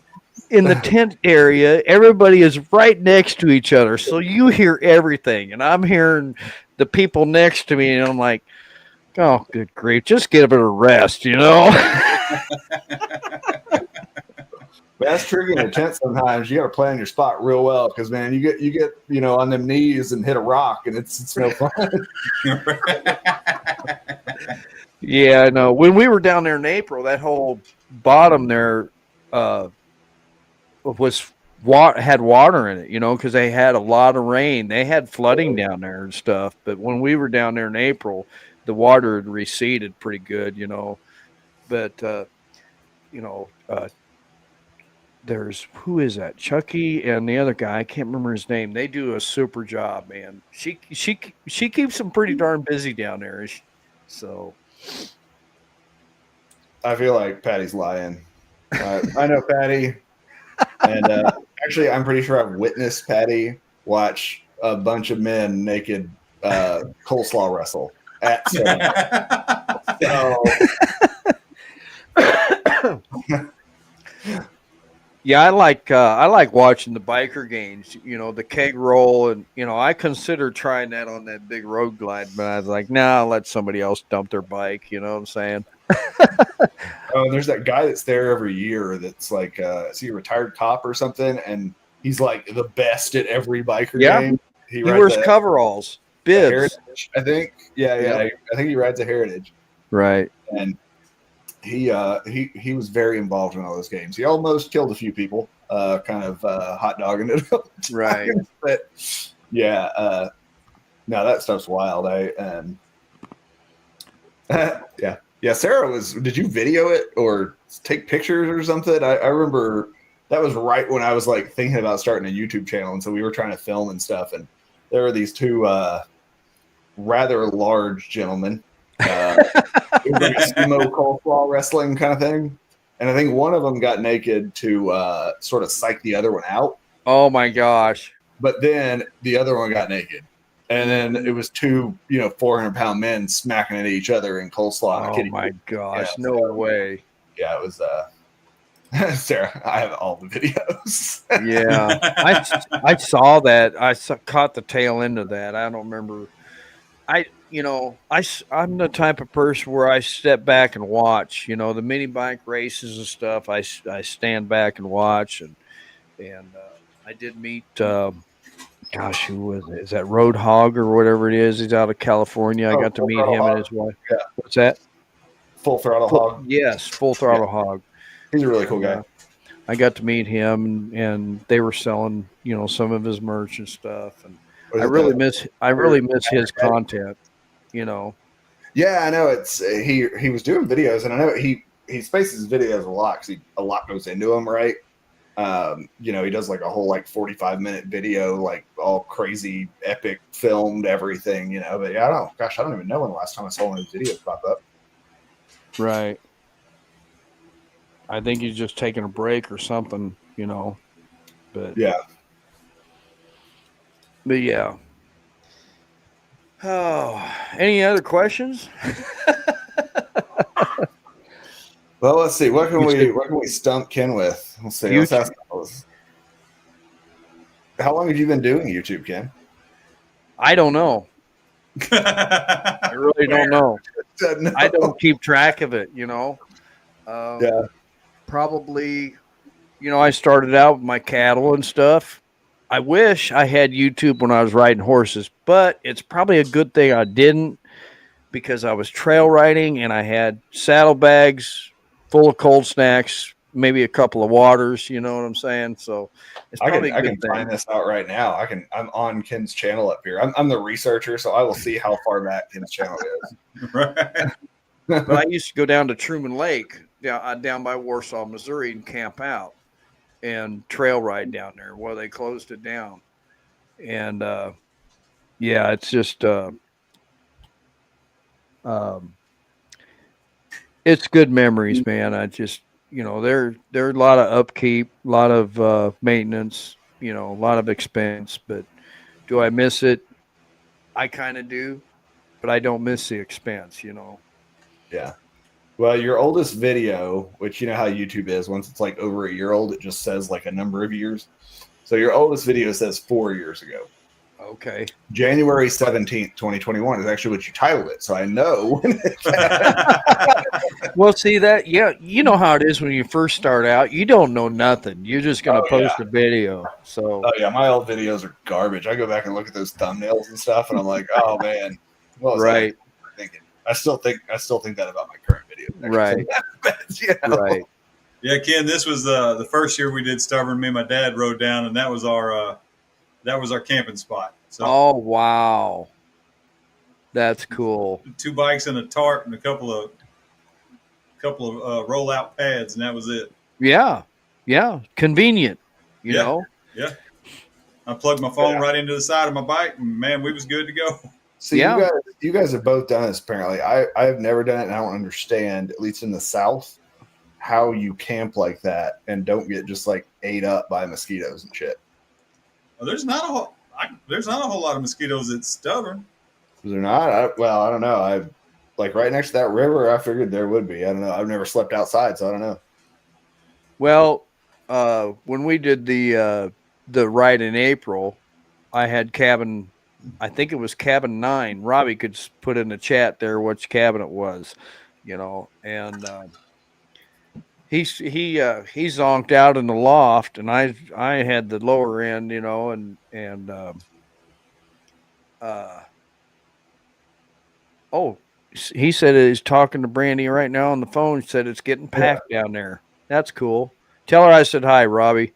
In the tent area, everybody is right next to each other, so you hear everything, and I'm hearing the people next to me, and I'm like, oh, good grief, just give it a rest, But that's tricky in a tent sometimes. You got to plan your spot real well because, man, you get on them knees and hit a rock, and it's no fun. Yeah, I know. When we were down there in April, that whole bottom there had water in it, because they had a lot of rain. They had flooding down there and stuff. But when we were down there in April, the water had receded pretty good, But there's who is that? Chucky and the other guy. I can't remember his name. They do a super job, man. She keeps them pretty darn busy down there. So I feel like Patty's lying. I know Patty, and actually, I'm pretty sure I've witnessed Patty watch a bunch of men naked coleslaw wrestle at so. Yeah, I like watching the biker games. You know, the keg roll, and I considered trying that on that big road glide, but I was like, nah, I'll let somebody else dump their bike. You know what I'm saying? Oh, and there's that guy that's there every year. That's like, is he a retired cop or something? And he's like the best at every biker Yeah, game. He he rides wears a coveralls, bibs. Heritage, I think. Yeah, Yep. yeah. I think he rides a Heritage, Right. and he was very involved in all those games. He almost killed a few people, kind of hot dogging it up. Right. But yeah, no, that stuff's wild. Yeah. Sarah was. Did you video it or take pictures or something? I remember that was right when I was like thinking about starting a YouTube channel, and so we were trying to film and stuff. And there were these two rather large gentlemen. It was like a sumo coleslaw wrestling kind of thing, and I think one of them got naked to sort of psych the other one out. Oh my gosh. But then the other one got naked. And then it was two, 400-pound men smacking into each other in coleslaw. Oh my gosh. No way. Yeah, it was Sarah, I have all the videos. Yeah. I saw that. Caught the tail end of that. I don't remember. I'm the type of person where I step back and watch, the mini bike races and stuff. I stand back and watch, and I did meet, gosh, who was it? Is that Road Hog or whatever it is? He's out of California. I got to meet him and his wife. Yeah. What's that? Full Throttle Hog. Yes, Full Throttle Hog. He's a really cool guy. I got to meet him, and they were selling, some of his merch and stuff, and I really miss his content, Yeah, I know. It's he was doing videos, and I know he spaces videos a lot because a lot goes into them, right? He does like a whole 45-minute video, like all crazy, epic, filmed everything, But yeah, I don't even know when the last time I saw one of his videos pop up. Right. I think he's just taking a break or something, But yeah. But yeah. Oh, any other questions? Well, let's see. What can we stump Ken with? Let's see. Let's ask. How long have you been doing YouTube, Ken? I don't know. I really don't know. I don't keep track of it, Yeah. Probably, I started out with my cattle and stuff. I wish I had YouTube when I was riding horses, but it's probably a good thing I didn't, because I was trail riding and I had saddlebags full of cold snacks, maybe a couple of waters, you know what I'm saying? So it's probably I can find this out right now. I'm on Ken's channel up here. I'm the researcher, so I will see how far back Ken's channel is. Right. But I used to go down to Truman Lake down by Warsaw, Missouri, and camp out and trail ride down there. Well, they closed it down. And yeah, it's just it's good memories, man. I just, there are a lot of upkeep, a lot of maintenance, a lot of expense, but do I miss it? I kind of do, but I don't miss the expense, Yeah. Well, your oldest video, which you know how YouTube is, once it's like over a year old, it just says like a number of years. So your oldest video says 4 years ago. Okay. January 17th, 2021 is actually what you titled it. So I know. Well, see that, yeah, you know how it is when you first start out. You don't know nothing. You're just going to post a video. So. Oh yeah, my old videos are garbage. I go back and look at those thumbnails and stuff, and I'm like, oh man, what was right. I thinking? I still think that about my current video. Right. Right. Yeah, Ken, this was the first year we did Stubborn. Me and my dad rode down, and that was our camping spot. So, oh wow, that's cool. 2 bikes and a tarp and a couple of roll-out pads, and that was it. Yeah, convenient. You know. Yeah. I plugged my phone right into the side of my bike, and man, we was good to go. See, you guys have both done this apparently. I have never done it, and I don't understand, at least in the South, how you camp like that and don't get just like ate up by mosquitoes and shit. Well, there's not a whole lot of mosquitoes at Stubborn. Is there not? I don't know. I like right next to that river. I figured there would be. I don't know. I've never slept outside, so I don't know. Well, when we did the ride in April, I had cabin. I think it was cabin 9. Robbie could put in the chat there which cabin it was, and he zonked out in the loft, and I had the lower end, and uh, oh, he said he's talking to Brandy right now on the phone. He said it's getting packed down there. That's cool. Tell her I said hi, Robbie.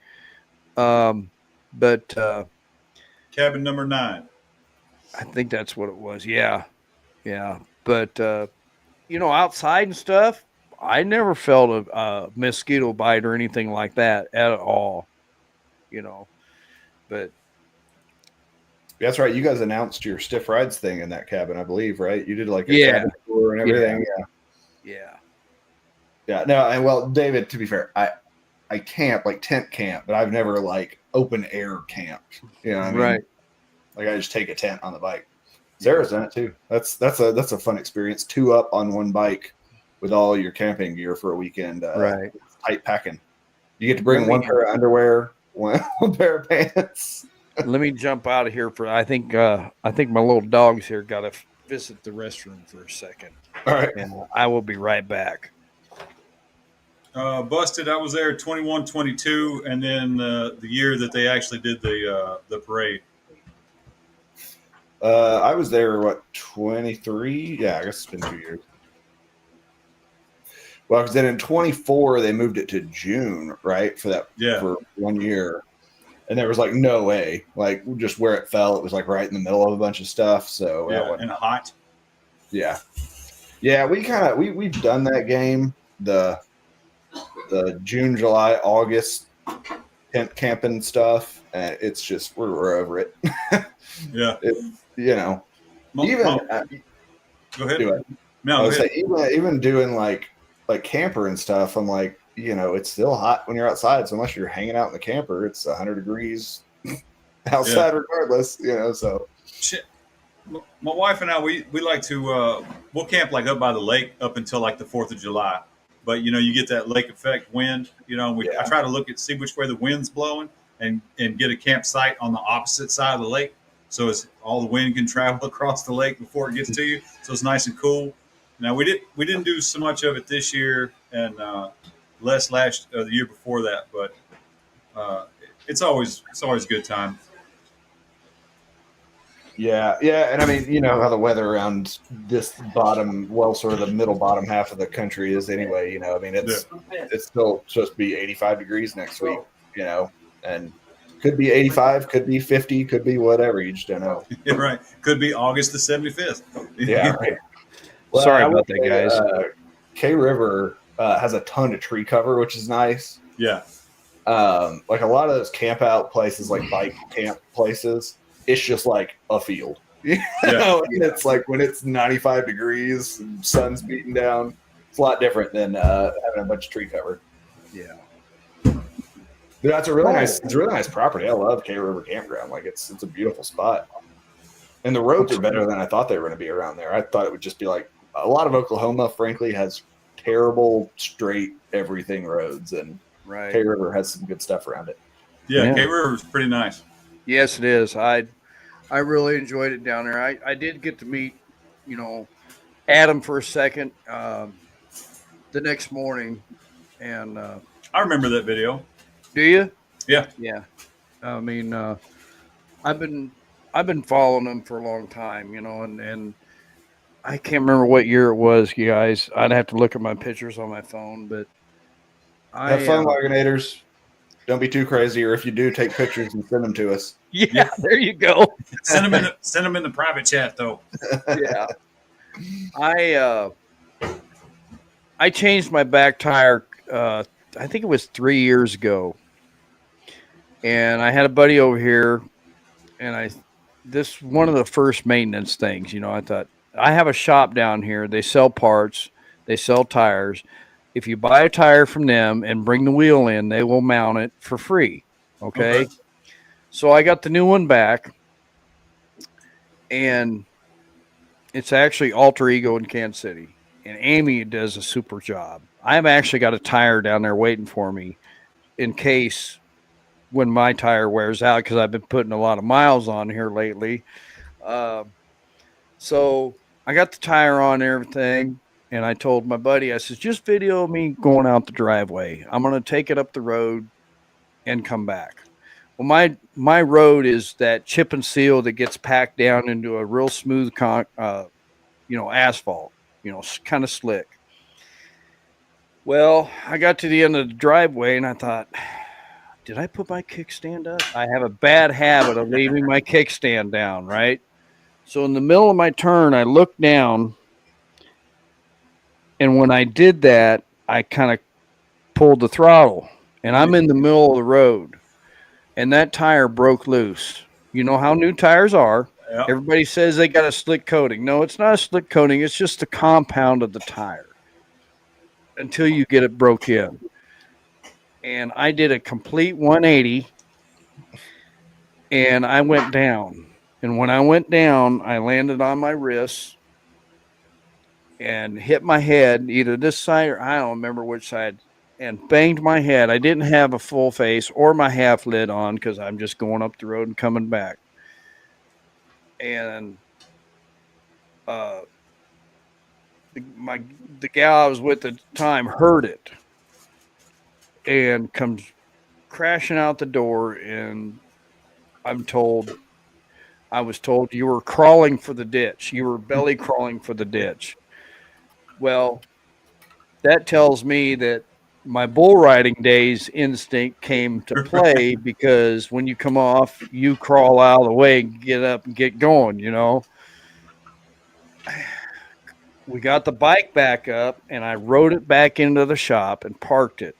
But Cabin number 9. I think that's what it was. Yeah, yeah. But outside and stuff, I never felt a mosquito bite or anything like that at all. But That's right. You guys announced your stiff rides thing in that cabin, I believe, right? You did like a Yeah. cabin tour and everything. Yeah. No, and well, David, to be fair, I camp, like tent camp, but I've never like open air camped. You know what I mean? Right. Like I just take a tent on the bike. Sarah's done it too. That's a fun experience. 2 up on one bike with all your camping gear for a weekend. Right. Tight packing. You get to bring one pair of underwear, one pair of pants. Let me jump out of here I think my little dog's here. Got to visit the restroom for a second. All right. And I will be right back. Busted. I was there 21, 22, and then the year that they actually did the parade. I was there, 23? Yeah, I guess it's been 2 years. Well, because then in 24, they moved it to June, right? For 1 year. And there was like no way, like just where it fell, it was like right in the middle of a bunch of stuff. So and hot. Yeah. We've done that game, the June, July, August tent camping stuff, and it's just we're over it. Yeah. Go ahead. Do it. No, I was saying, even doing like camper and stuff, I'm like, it's still hot when you're outside. So unless you're hanging out in the camper, it's 100 degrees outside regardless, so. Shit. My wife and I, we like to, we'll camp like up by the lake up until like the 4th of July. But, you get that lake effect wind, I try to see which way the wind's blowing and get a campsite on the opposite side of the lake. So all the wind can travel across the lake before it gets to you. So it's nice and cool. Now we didn't do so much of it this year and less the year before that, but it's always a good time. Yeah, and I mean, how the weather around this sort of the middle bottom half of the country is anyway. I mean, it's still supposed to be 85 degrees next week, and could be 85, could be 50, could be whatever. You just don't know. Yeah, right. Could be August the 75th. Yeah, right. Well, sorry about that, guys. K River has a ton of tree cover, which is nice. Yeah. Like a lot of those camp out places, like bike camp places, it's just like a field. It's like when it's 95 degrees and sun's beating down, it's a lot different than having a bunch of tree cover. Yeah. But that's a really nice property. I love K River Campground. Like it's a beautiful spot. And the roads are better than I thought they were going to be around there. I thought it would just be like a lot of Oklahoma, frankly, has terrible straight everything roads, and K River has some good stuff around it. Yeah. K River is pretty nice. Yes, it is. I really enjoyed it down there. I did get to meet, Adam for a second the next morning, and I remember that video. Do you? Yeah. Yeah. I mean, I've been following him for a long time, and I can't remember what year it was, you guys. I'd have to look at my pictures on my phone, but have fun, Wagonators. Don't be too crazy, or if you do, take pictures and send them to us. Yeah, there you go. Send them in the private chat, though. Yeah. I changed my back tire. I think it was 3 years ago, and I had a buddy over here, and this one of the first maintenance things. I thought I have a shop down here. They sell parts. They sell tires. If you buy a tire from them and bring the wheel in, they will mount it for free. Okay. So I got the new one back, and it's actually Alter Ego in Kansas City, and Amy does a super job. I've actually got a tire down there waiting for me in case when my tire wears out, because I've been putting a lot of miles on here lately. So I got the tire on and everything. And I told my buddy, I says, just video me going out the driveway. I'm going to take it up the road and come back. Well, my road is that chip and seal that gets packed down into a real smooth, asphalt, kind of slick. Well, I got to the end of the driveway and I thought, did I put my kickstand up? I have a bad habit of leaving my kickstand down, right? So in the middle of my turn, I looked down. And when I did that, I kind of pulled the throttle. And I'm in the middle of the road. And that tire broke loose. You know how new tires are. Yep. Everybody says they got a slick coating. No, it's not a slick coating. It's just the compound of the tire until you get it broke in. And I did a complete 180 and I went down. And when I went down, I landed on my wrists and hit my head, either this side or I don't remember which side, and banged my head. I didn't have a full face or my half lid on because I'm just going up the road and coming back. And the gal I was with at the time heard it and comes crashing out the door, and I was told you were crawling for the ditch. You were belly crawling for the ditch. Well, that tells me that my bull riding days instinct came to play because when you come off, you crawl out of the way and get up and get going, We got the bike back up and I rode it back into the shop and parked it.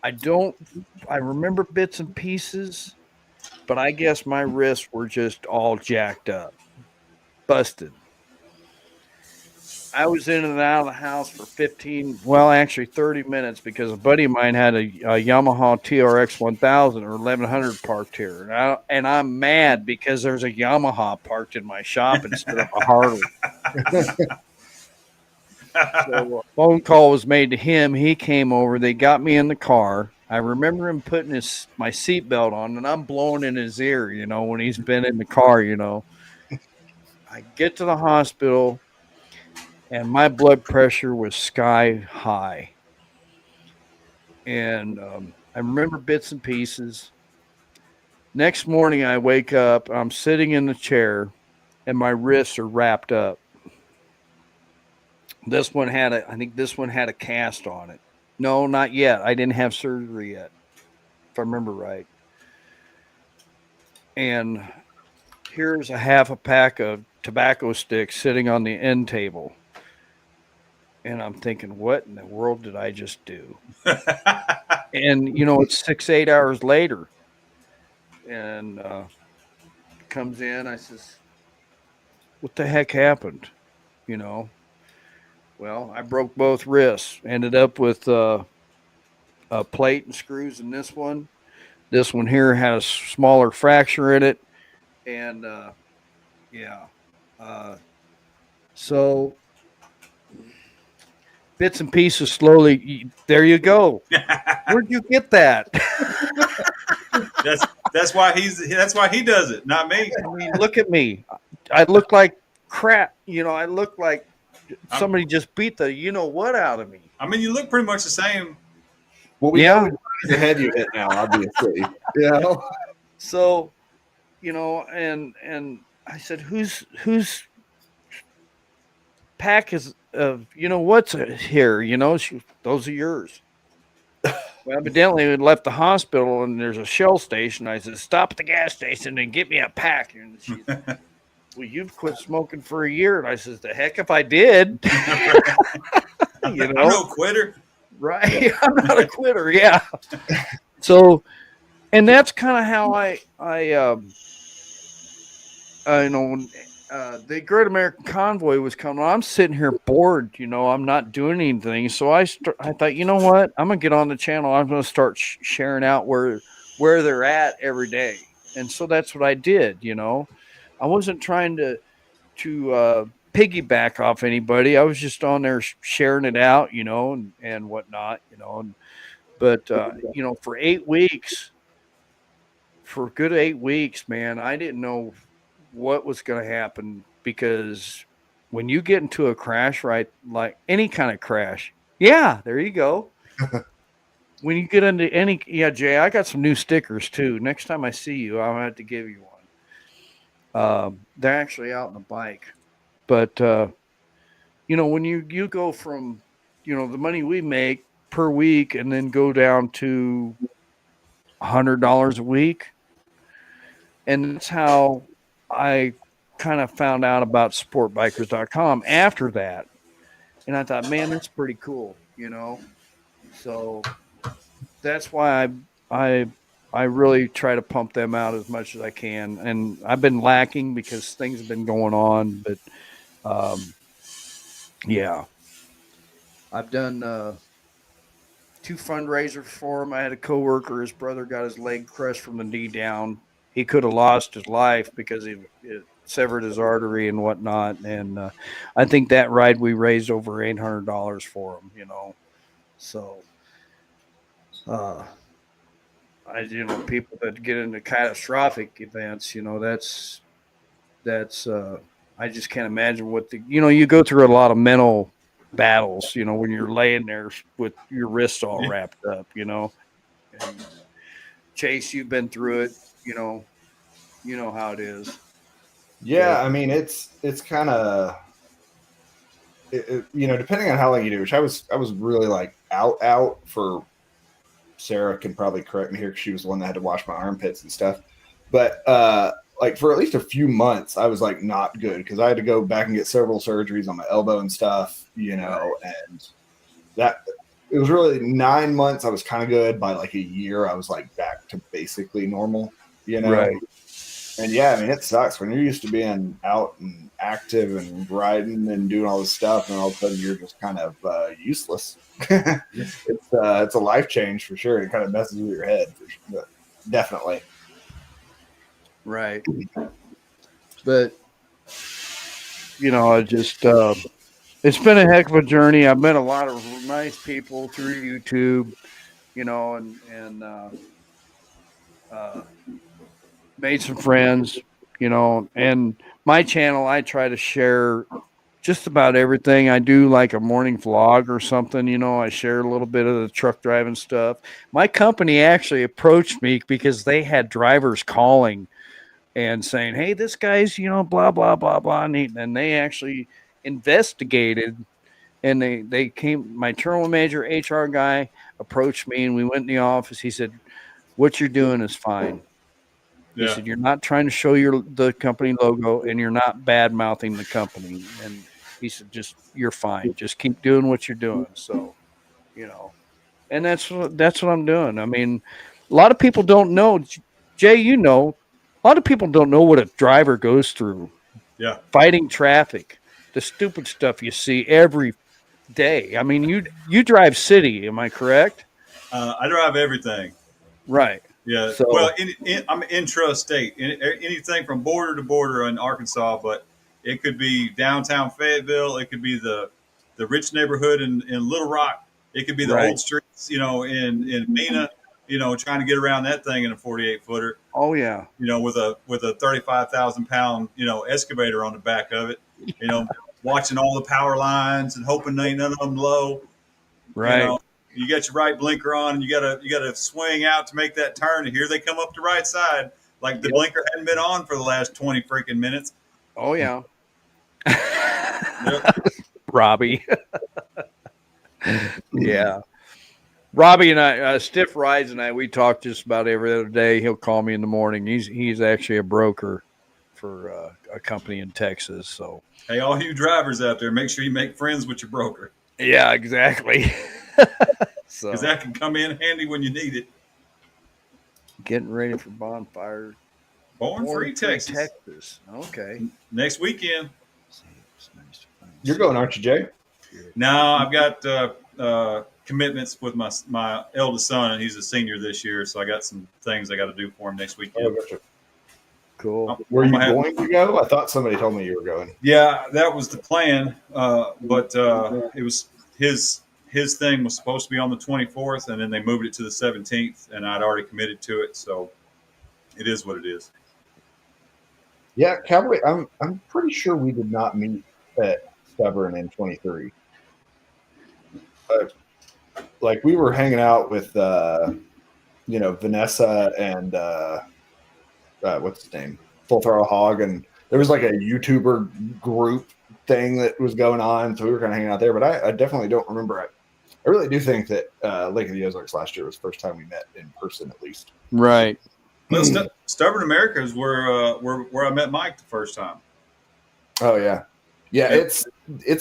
I remember bits and pieces, but I guess my wrists were just all jacked up, busted. I was in and out of the house for 30 minutes because a buddy of mine had a Yamaha TRX 1000 or 1100 parked here. And I'm mad because there's a Yamaha parked in my shop instead of a Harley. So a phone call was made to him. He came over. They got me in the car. I remember him putting my seatbelt on, and I'm blowing in his ear, when he's been in the car, I get to the hospital. And my blood pressure was sky high. And I remember bits and pieces. Next morning, I wake up, I'm sitting in the chair, and my wrists are wrapped up. I think this one had a cast on it. No, not yet. I didn't have surgery yet, if I remember right. And here's a half a pack of tobacco sticks sitting on the end table. And I'm thinking, what in the world did I just do? And, it's 6-8 hours later. And comes in. I says, what the heck happened? Well, I broke both wrists. Ended up with a plate and screws in this one. This one here had a smaller fracture in it. And, so bits and pieces slowly. There you go. Where'd you get that? That's why he does it, not me. I mean, look at me. I look like crap. I look like somebody just beat the what out of me. I mean, you look pretty much the same. Well, we know the head you hit now, obviously. So, and I said, whose pack is what's here? Those are yours. Well, evidently we left the hospital and there's a Shell station. I said, stop at the gas station and get me a pack. And she's like, well, you've quit smoking for a year. And I says, the heck if I did. I'm no quitter. Right. I'm not a quitter. Yeah. So, and that's kind of how the Great American Convoy was coming on. I'm sitting here bored, I'm not doing anything. So I thought, you know what? I'm going to get on the channel. I'm going to start sharing out where they're at every day. And so that's what I did, I wasn't trying to piggyback off anybody. I was just on there sharing it out, and whatnot, and But for 8 weeks, for a good 8 weeks, man, I didn't know what was going to happen, because when you get into a crash, right, like any kind of crash, yeah, there you go. When you get into any, yeah, Jay, I got some new stickers too. Next time I see you, I'll have to give you one. They're actually out on the bike, but when you go from, the money we make per week and then go down to $100 a week, and that's how I kind of found out about sportbikers.com after that. And I thought, man, that's pretty cool, So that's why I really try to pump them out as much as I can. And I've been lacking because things have been going on, but yeah. I've done 2 fundraisers for him. I had a coworker, his brother got his leg crushed from the knee down. He could have lost his life because it severed his artery and whatnot. And I think that ride we raised over $800 for him, So, people that get into catastrophic events, that's I just can't imagine what you go through a lot of mental battles, when you're laying there with your wrists all wrapped up, And Chase, you've been through it, you know how it is. Yeah, I mean, it's kind of, depending on how long you do, which I was really like out for. Sarah can probably correct me here because she was the one that had to wash my armpits and stuff. But like for at least a few months, I was like not good because I had to go back and get several surgeries on my elbow and stuff, and that it was really 9 months. I was kind of good. By like a year, I was like back to basically normal, Right. And yeah, I mean, it sucks when you're used to being out and active and riding and doing all this stuff, and all of a sudden you're just kind of useless. It's a life change for sure. It kind of messes with your head, definitely. Right. But I just it's been a heck of a journey. I've met a lot of nice people through YouTube, and made some friends, and my channel, I try to share just about everything. I do like a morning vlog or something, I share a little bit of the truck driving stuff. My company actually approached me because they had drivers calling and saying, hey, this guy's, blah, blah, blah, blah. And they actually investigated, and they came, my terminal manager, HR guy approached me, and we went in the office. He said, what you're doing is fine. He said, you're not trying to show the company logo, and you're not bad mouthing the company. And he said, you're fine. Just keep doing what you're doing. So, and that's what I'm doing. I mean, a lot of people don't know, Jay, a lot of people don't know what a driver goes through. Yeah. Fighting traffic, the stupid stuff you see every day. I mean, you drive city, am I correct? I drive everything. Right. Yeah. So, well, I'm intrastate. Anything from border to border in Arkansas, but it could be downtown Fayetteville. It could be the rich neighborhood in Little Rock. It could be the old streets, in Mena, trying to get around that thing in a 48-footer. Oh yeah. With a 35,000-pound, excavator on the back of it. Watching all the power lines and hoping ain't none of them low. Right. You got your right blinker on, and you gotta swing out to make that turn. And here they come up the right side, like the blinker hadn't been on for the last 20 freaking minutes. Oh yeah. Yep. Robbie. Yeah. Robbie and I, Stiff Rides and I, we talk just about every other day. He'll call me in the morning. He's actually a broker for a company in Texas. So, hey, all you drivers out there, make sure you make friends with your broker. Yeah, exactly. Because that can come in handy when you need it. Getting ready for bonfire. Born Free, Texas. Okay. Next weekend. You're going, aren't you, Jay? No, I've got commitments with my eldest son, and he's a senior this year, so I got some things I got to do for him next weekend. Oh, gotcha. Cool. Were you going to go? I thought somebody told me you were going. Yeah, that was the plan, but it was his his thing was supposed to be on the 24th, and then they moved it to the 17th, and I'd already committed to it, so it is what it is. Yeah, Cowboy. I'm pretty sure we did not meet at Stubborn in 23. Like we were hanging out with Vanessa and what's his name, Full Throttle Hog, and there was like a YouTuber group thing that was going on, so we were kind of hanging out there. But I definitely don't remember it. I really do think that Lake of the Ozarks last year was the first time we met in person, at least. Right. Well, Stubborn America is where I met Mike the first time. Oh yeah, it's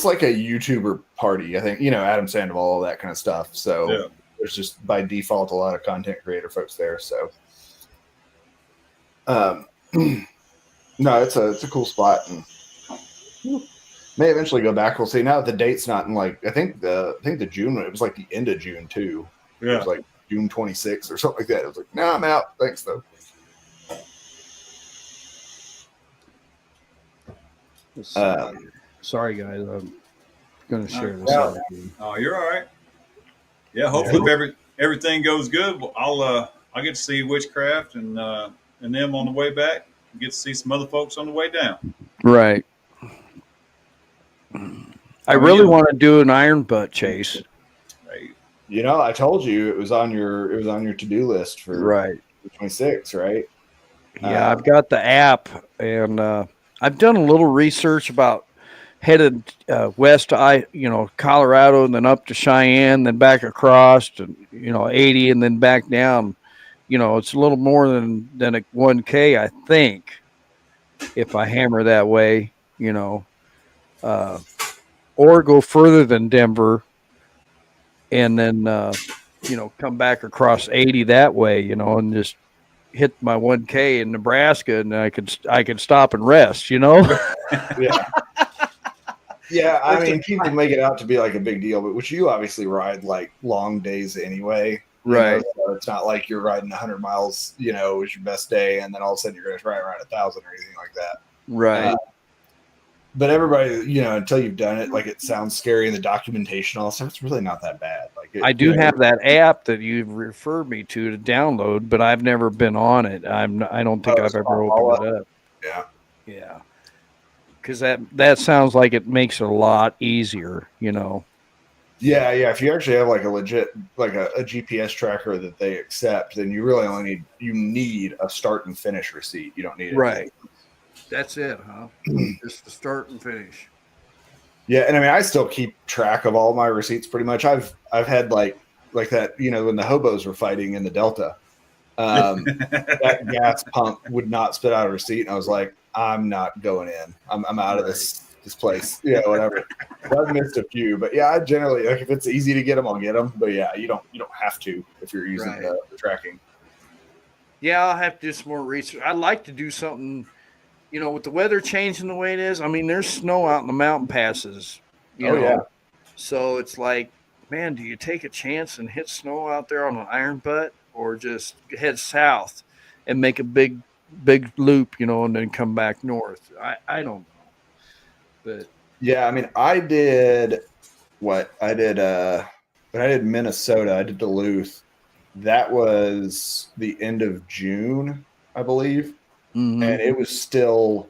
like a YouTuber party. I think Adam Sandoval, all that kind of stuff. So there's just by default a lot of content creator folks there. So, no, it's a cool spot, and may eventually go back. We'll see. Now that the date's not in I think the June, it was like the end of June too. Yeah. It was like June 26th or something like that. It was like, no, I'm out. Thanks though. Sorry, guys. I'm going to share this Yeah. out with you. Oh, you're all right. Yeah, hopefully if everything goes good, I'll get to see Witchcraft and them on the way back. Get to see some other folks on the way down. Right. I really want to do an iron butt chase. Hey, I told you it was on your to-do list for Right. 26, right? Yeah, I've got the app, and I've done a little research about headed west to Colorado, and then up to Cheyenne, then back across to 80, and then back down. It's a little more than a 1K, I think, if I hammer that way. Or go further than Denver, and then come back across 80 that way, and just hit my 1K in Nebraska, and I could stop and rest, Yeah. Yeah, I mean, people make it out to be like a big deal, but which you obviously ride like long days anyway. Right. So it's not like you're riding 100 miles, was your best day, and then all of a sudden you're going to ride around 1,000 or anything like that. Right. But everybody, until you've done it, like it sounds scary, and the documentation, all that stuff, it's really not that bad. I do have that app that you've referred me to download, but I've never been on it. I don't think I've ever opened it up. Yeah. Yeah. Because that sounds like it makes it a lot easier, Yeah, if you actually have like a legit a GPS tracker that they accept, then you really only need a start and finish receipt. You don't need it. Right. That's it, huh? Just the start and finish. Yeah, and I mean I still keep track of all my receipts pretty much. I've had like that, when the hobos were fighting in the Delta. That gas pump would not spit out a receipt, and I was like, I'm not going in. I'm out of this place. Yeah, whatever. I've missed a few, but yeah, I generally if it's easy to get them, I'll get them. But yeah, you don't have to if you're using the tracking. Yeah, I'll have to do some more research. I'd like to do something, with the weather changing the way it is. I mean, there's snow out in the mountain passes. Yeah. So it's like, man, do you take a chance and hit snow out there on an iron butt, or just head south and make a big loop, and then come back north? I don't know. But yeah, I mean, I did when I did Minnesota, I did Duluth. That was the end of June, I believe. Mm-hmm. And it was still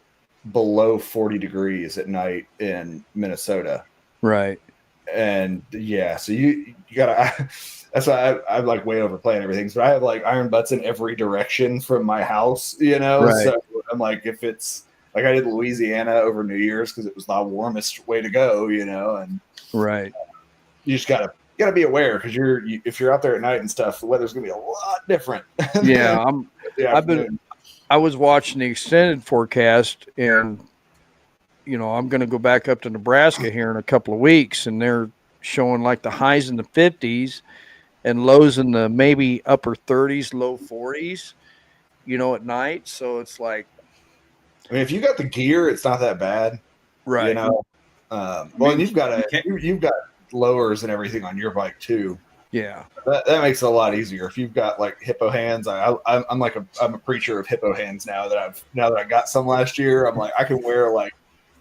below 40 degrees at night in Minnesota. Right. And yeah, so you gotta, that's why I'm like way overplaying everything. So I have like iron butts in every direction from my house, Right. So I'm like, if it's like I did Louisiana over New Year's because it was the warmest way to go, and right. You just gotta be aware because if you're out there at night and stuff, the weather's gonna be a lot different. Yeah, I was watching the extended forecast, and I'm going to go back up to Nebraska here in a couple of weeks, and they're showing like the highs in the 50s and lows in the maybe upper 30s, low 40s, at night. So it's like, I mean, if you got the gear, it's not that bad, right? And you've got lowers and everything on your bike too. Yeah, that makes it a lot easier. If you've got like hippo hands, I'm a preacher of hippo hands now that I got some last year. I'm like, I can wear like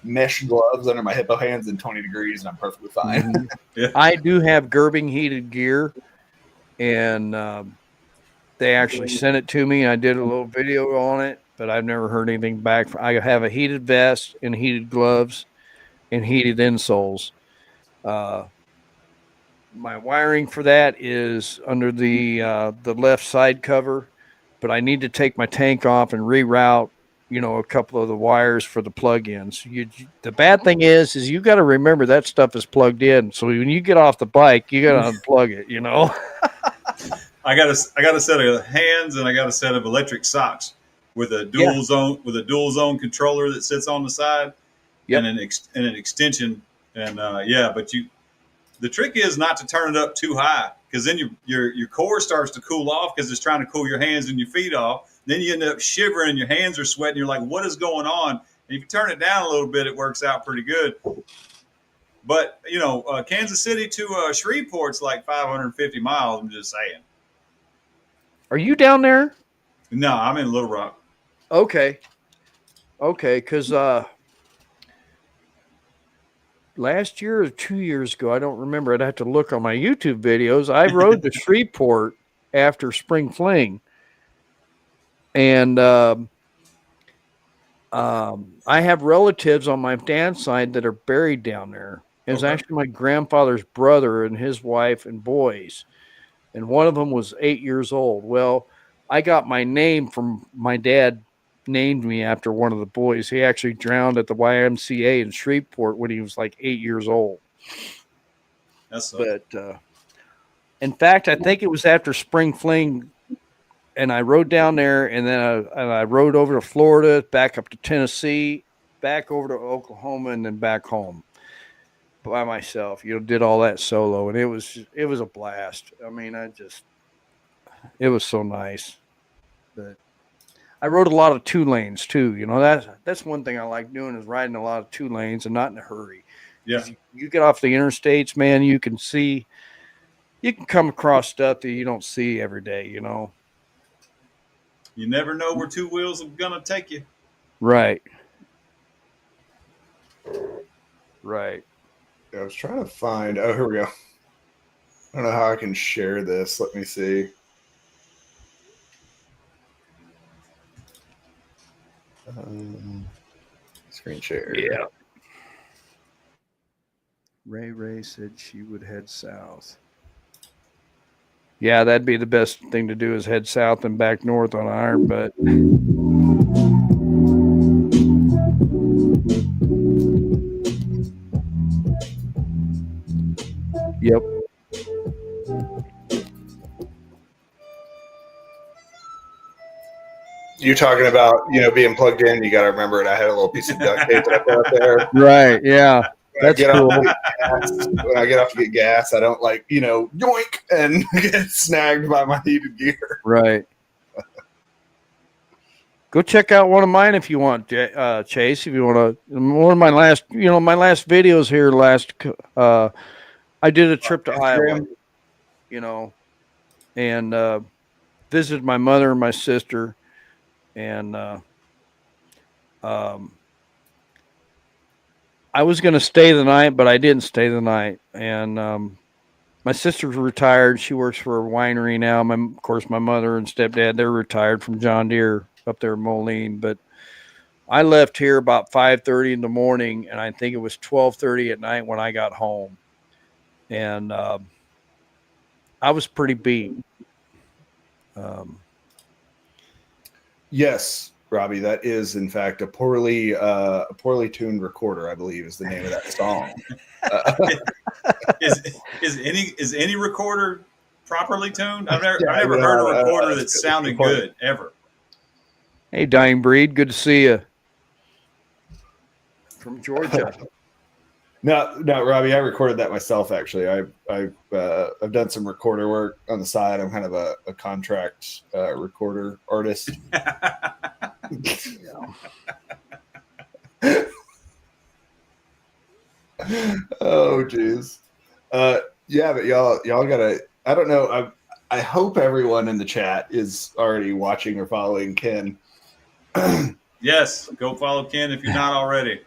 mesh gloves under my hippo hands in 20 degrees, and I'm perfectly fine. Mhm. Yeah. I do have Gerbing heated gear, and they actually sent it to me. I did a little video on it, but I've never heard anything back. I have a heated vest and heated gloves and heated insoles. My wiring for that is under the left side cover, but I need to take my tank off and reroute, a couple of the wires for the plug-ins. The bad thing is you got to remember that stuff is plugged in. So when you get off the bike, you got to unplug it. I got a set of hands and I got a set of electric socks with a dual zone controller that sits on the side Yep. and an extension. And but the trick is not to turn it up too high, because then your core starts to cool off because it's trying to cool your hands and your feet off. Then you end up shivering and your hands are sweating. You're like, what is going on? And if you turn it down a little bit, it works out pretty good. But, Kansas City to Shreveport's like 550 miles. I'm just saying. Are you down there? No, I'm in Little Rock. Okay, because last year or 2 years ago, I don't remember. I'd have to look on my YouTube videos. I rode to Shreveport after Spring Fling, and I have relatives on my dad's side that are buried down there. It was actually my grandfather's brother and his wife and boys, and one of them was 8 years old. Well, I got my name from my dad. Named me after one of the boys. He actually drowned at the YMCA in Shreveport when he was like 8 years old. But in fact, I think it was after Spring Fling, and I rode down there, and then I rode over to Florida, back up to Tennessee, back over to Oklahoma, and then back home by myself. Did all that solo, and it was a blast. I mean, it was so nice. But I rode a lot of 2 lanes too. That's one thing I like doing, is riding a lot of 2 lanes and not in a hurry. Yeah. You get off the interstates, man, you can come across stuff that you don't see every day, You never know where 2 wheels are going to take you. Right. Right. I was trying to find. Oh, here we go. I don't know how I can share this. Let me see. Screen share. Yeah. Ray said she would head south. Yeah, that'd be the best thing to do, is head south and back north on iron, but yep. You're talking about, being plugged in. You got to remember it. I had a little piece of duct tape that I put up there. Right. Yeah. That's cool. When I get off to get gas, I don't yoink and get snagged by my heated gear. Right. Go check out one of mine if you want, Chase. If you want to, one of my last, my last videos here. I did a trip to Iowa, and visited my mother and my sister, and I was going to stay the night, but I didn't stay the night. And my sister's retired. She works for a winery now. Of course, my mother and stepdad, they're retired from John Deere up there in Moline. But I left here about 5:30 in the morning, and I think it was 12:30 at night when I got home. And I was pretty beat. Yes, Robbie, that is in fact a poorly tuned recorder, I believe, is the name of that song. Is any recorder properly tuned? I've never heard a recorder that sounded good ever. Hey, Dying Breed, good to see you from Georgia. No, Robbie, I recorded that myself. Actually, I've done some recorder work on the side. I'm kind of a contract recorder artist. Oh, geez. Yeah, but y'all gotta. I don't know. I hope everyone in the chat is already watching or following Ken. Yes, go follow Ken if you're not already.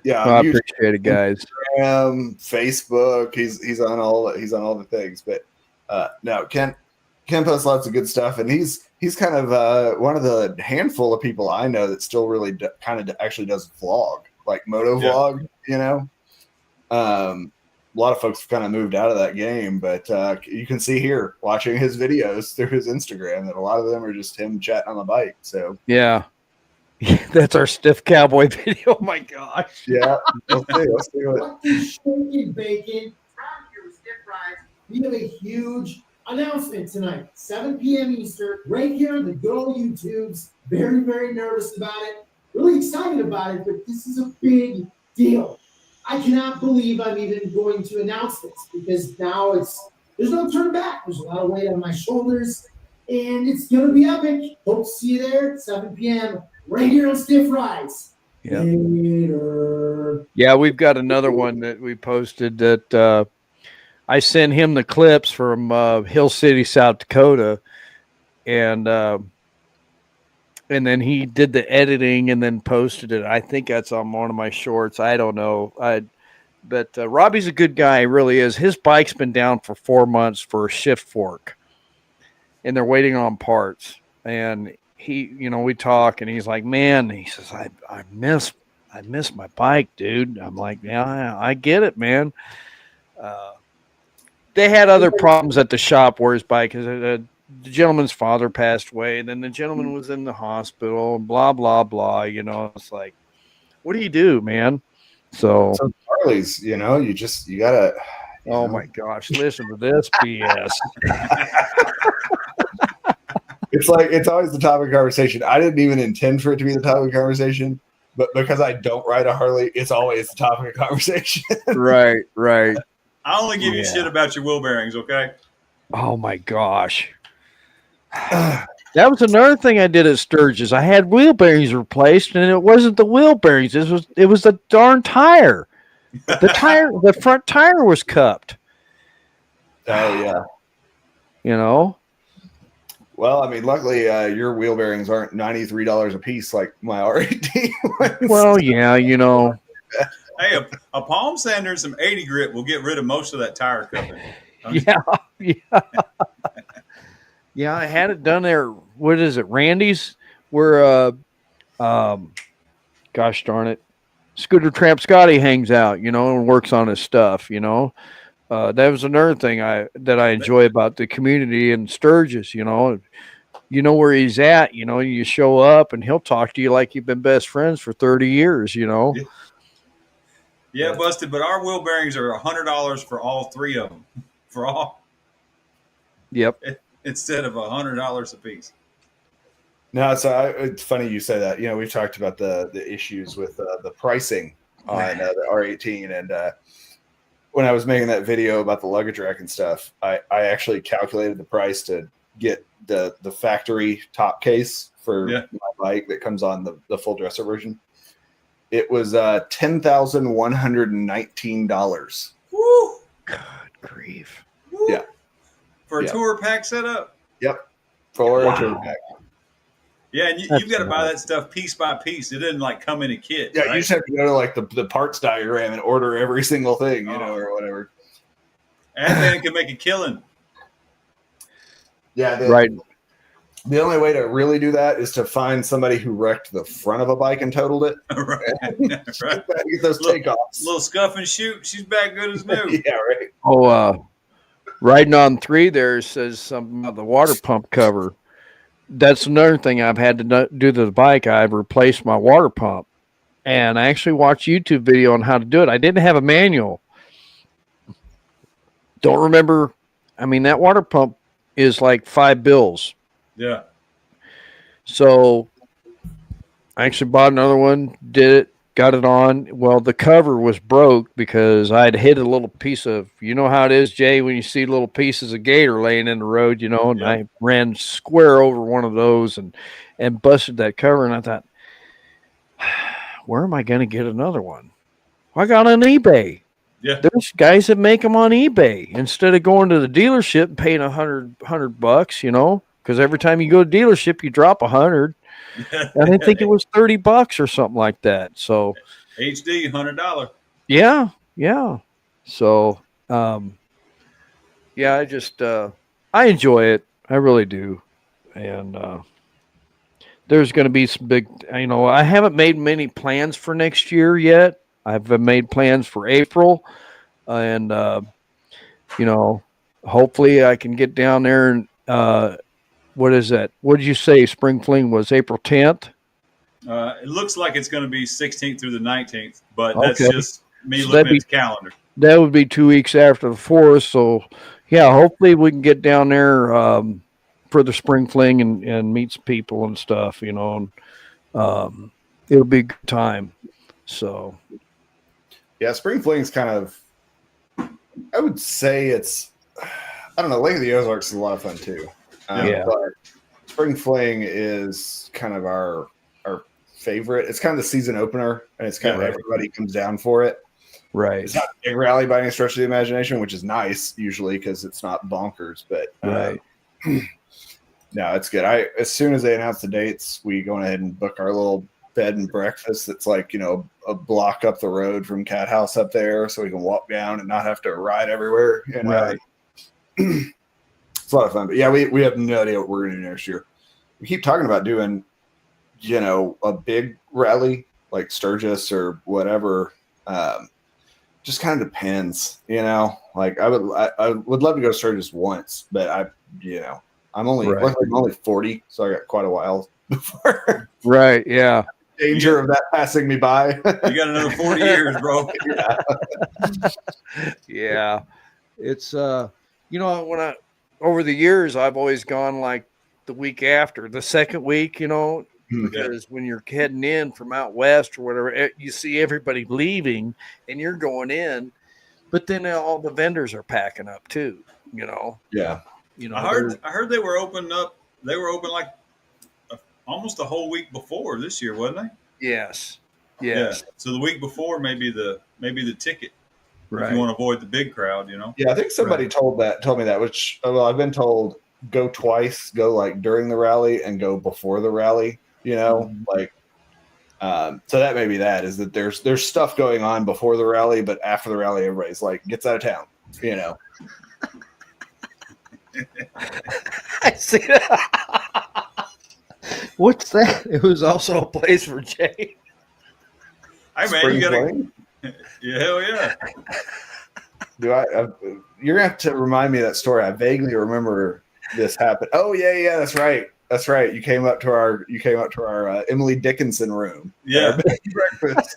Yeah, I appreciate it, guys. Facebook. He's on all the things. But no, Ken posts lots of good stuff, and he's kind of one of the handful of people I know that still really actually does vlog, like moto vlog. You know, a lot of folks have kind of moved out of that game, but you can see here watching his videos through his Instagram that a lot of them are just him chatting on the bike. So yeah. That's our stiff cowboy video. Oh my gosh. Yeah. Let's see what is shaking bacon. We have a huge announcement tonight, 7 p.m. Eastern, right here on the good old YouTubes. Very, very nervous about it. Really excited about it, but this is a big deal. I cannot believe I'm even going to announce this because now there's no turn back. There's a lot of weight on my shoulders, and it's going to be epic. Hope to see you there at 7 p.m. right here on Stiff Rides. Yeah. Later. Yeah, we've got another one that we posted that I sent him the clips from Hill City, South Dakota, and then he did the editing and then posted it. I think that's on one of my shorts. I don't know. But Robbie's a good guy, he really is. His bike's been down for 4 months for a shift fork, and they're waiting on parts. And he, we talk, and he's like, man, he says, I miss my bike, dude. I'm like, yeah, I get it, man. They had other problems at the shop where his bike is. The gentleman's father passed away, and then the gentleman was in the hospital, blah, blah, blah. It's like, what do you do, man? So Harleys, you gotta. My gosh, listen to this BS. It's always the topic of conversation. I didn't even intend for it to be the topic of conversation, but because I don't ride a Harley, it's always the topic of conversation. Right. I only give you shit about your wheel bearings, okay? Oh my gosh. That was another thing I did at Sturgis. I had wheel bearings replaced, and it wasn't the wheel bearings. It was the darn tire. The front tire was cupped. Oh yeah. Well, I mean, luckily your wheel bearings aren't $93 a piece like my R18 ones. Well, yeah, Hey, a palm sander and some 80 grit will get rid of most of that tire cupping. Yeah. Yeah, I had it done there. What is it, Randy's? Where, gosh darn it, Scooter Tramp Scotty hangs out, and works on his stuff. That was another thing that I enjoy about the community in Sturgis. You know where he's at. You show up and he'll talk to you like you've been best friends for 30 years. Yeah, busted. But our wheel bearings are $100 for all three of them. For all. Yep. Instead of $100 a piece. No, so it's funny you say that. We've talked about the issues with the pricing on the R18, and when I was making that video about the luggage rack and stuff, I actually calculated the price to get the factory top case for my bike that comes on the full dresser version. It was $10,119. Woo! God grief. Woo! Yeah. For a tour pack setup? Yep. For a tour pack. Yeah, and you've got to buy that stuff piece by piece. It doesn't come in a kit. Yeah, right? you just have to go to the parts diagram and order every single thing, or whatever. And then it can make a killing. Yeah, right. The only way to really do that is to find somebody who wrecked the front of a bike and totaled it. Right. Get those takeoffs. Little scuff and shoot. She's back good as new. Yeah, right. Oh, Riding on 3 there says something about the water pump cover. That's another thing I've had to do to the bike. I've replaced my water pump, and I actually watched a YouTube video on how to do it. I didn't have a manual. Don't remember. I mean, that water pump is like $5. Yeah. So I actually bought another one, did it, got it on. Well, the cover was broke because I'd hit a little piece of, how it is, Jay, when you see little pieces of gator laying in the road, and I ran square over one of those and busted that cover. And I thought, where am I going to get another one? Well, I got on eBay. Yeah. There's guys that make them on eBay instead of going to the dealership and paying $100, because every time you go to dealership, you drop $100. And I think it was $30 or something like that. So HD $100. Yeah, yeah. So, yeah, I just I enjoy it. I really do, and there's going to be some big. I haven't made many plans for next year yet. I've made plans for April, and hopefully I can get down there and what is that? What did you say? Spring Fling was April 10th. It looks like it's going to be 16th through the 19th, but that's Okay, just me so looking at the calendar. that would be 2 weeks after the 4th. So, yeah, hopefully we can get down there for the Spring Fling and meet some people and stuff. And it'll be a good time. So, Yeah, Spring Fling's kind of, I would say it's, I don't know, Lake of the Ozarks is a lot of fun too. Yeah. But Spring Fling is kind of our favorite. It's kind of the season opener, and it's kind of everybody comes down for it. Right. It's not a big rally by any stretch of the imagination, which is nice usually because it's not bonkers. But Right. no, it's good. As soon as they announce the dates, we go ahead and book our little bed and breakfast. That's like a block up the road from Cat House up there, so we can walk down and not have to ride everywhere. And Right. it's a lot of fun. But yeah, we have no idea what we're going to do next year. We keep talking about doing, a big rally like Sturgis or whatever. Just kind of depends, Like I would love to go to Sturgis once, but I'm only Right. luckily I'm only 40, so I got quite a while before Right. Yeah. danger of that passing me by. You got another 40 years, bro. Yeah. It's when over the years I've always gone like the week after, the second week, because when you're heading in from out west or whatever, you see everybody leaving and you're going in, but then all the vendors are packing up too, Yeah. I heard they were open up. They were open like almost a whole week before this year, wasn't they? Yes. Yeah. So the week before, maybe the ticket. If Right. you want to avoid the big crowd, Yeah, I think somebody told me that, which I've been told go twice, go like during the rally and go before the rally, like so that maybe that is that there's stuff going on before the rally, but after the rally everybody's like gets out of town, I see that. What's that? It was also a place for Jay. Hey man, you gotta. Yeah, hell yeah. You're gonna have to remind me of that story. I vaguely remember this happened. Oh yeah, that's right. That's right. You came up to our Emily Dickinson room. Yeah. Breakfast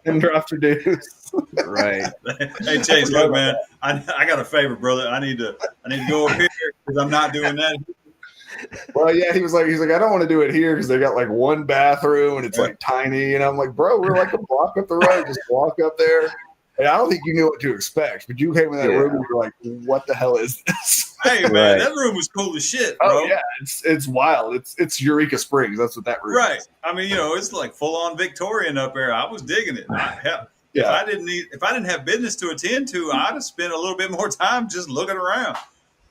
and dropped your dues. Right. Hey Chase, look, man. I got a favor, brother. I need to go up here because I'm not doing that. Well, yeah, he's like, I don't want to do it here because they got like one bathroom and it's like tiny. And I'm like, bro, we're like a block up the road. Just walk up there. And I don't think you knew what to expect, but you came in that room and you're like, what the hell is this? Hey man, that room was cool as shit, bro. Oh yeah, it's wild. It's Eureka Springs. That's what that room is. I mean, it's like full on Victorian up there. I was digging it. If I didn't have business to attend to, I'd have spent a little bit more time just looking around.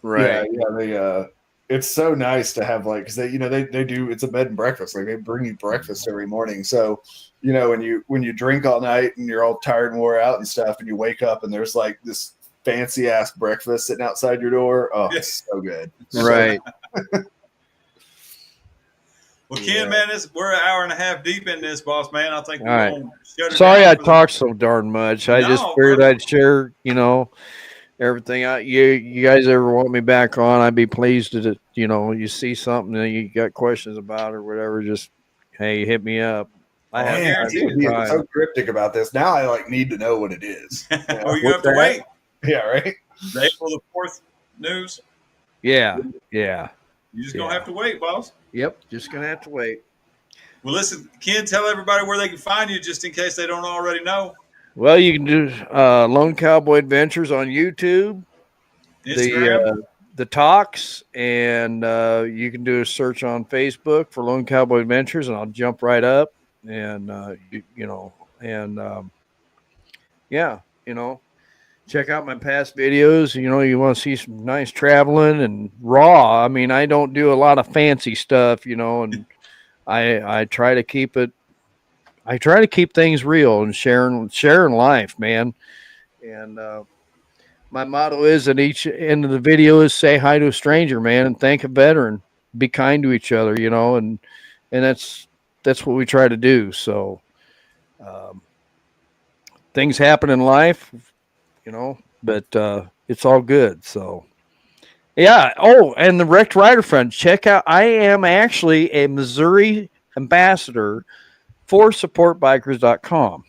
Right. Yeah. It's so nice to have because they do, it's a bed and breakfast. Like they bring you breakfast every morning. So, when you drink all night and you're all tired and wore out and stuff, and you wake up and there's like this fancy ass breakfast sitting outside your door. Oh, it's so good. Right. Well, Ken, man, we're an hour and a half deep in this, boss man. I think we're going to shut it Sorry down. I talked so darn much. I just figured I'd share, everything out. You guys ever want me back on, I'd be pleased to, you see something that you got questions about or whatever, just, hey, hit me up. I guarantee you so cryptic about this. Now I need to know what it is. Or you have to wait. Yeah, right. The April the 4th news. Yeah. You're just going to have to wait, boss. Yep. Just going to have to wait. Well, listen, Ken, tell everybody where they can find you just in case they don't already know. Well, you can do Lone Cowboy Adventures on YouTube, Instagram, the talks, and you can do a search on Facebook for Lone Cowboy Adventures, and I'll jump right up. And check out my past videos. You want to see some nice traveling and raw. I mean, I don't do a lot of fancy stuff, and I try to keep it I try to keep things real and sharing life, man. And my motto is at each end of the video is say hi to a stranger, man, and thank a veteran. Be kind to each other, and that's what we try to do. So um, things happen in life, but it's all good. So yeah. Oh, and the Wrecked Rider Fund. Check out. I am actually a Missouri ambassador for supportbikers.com.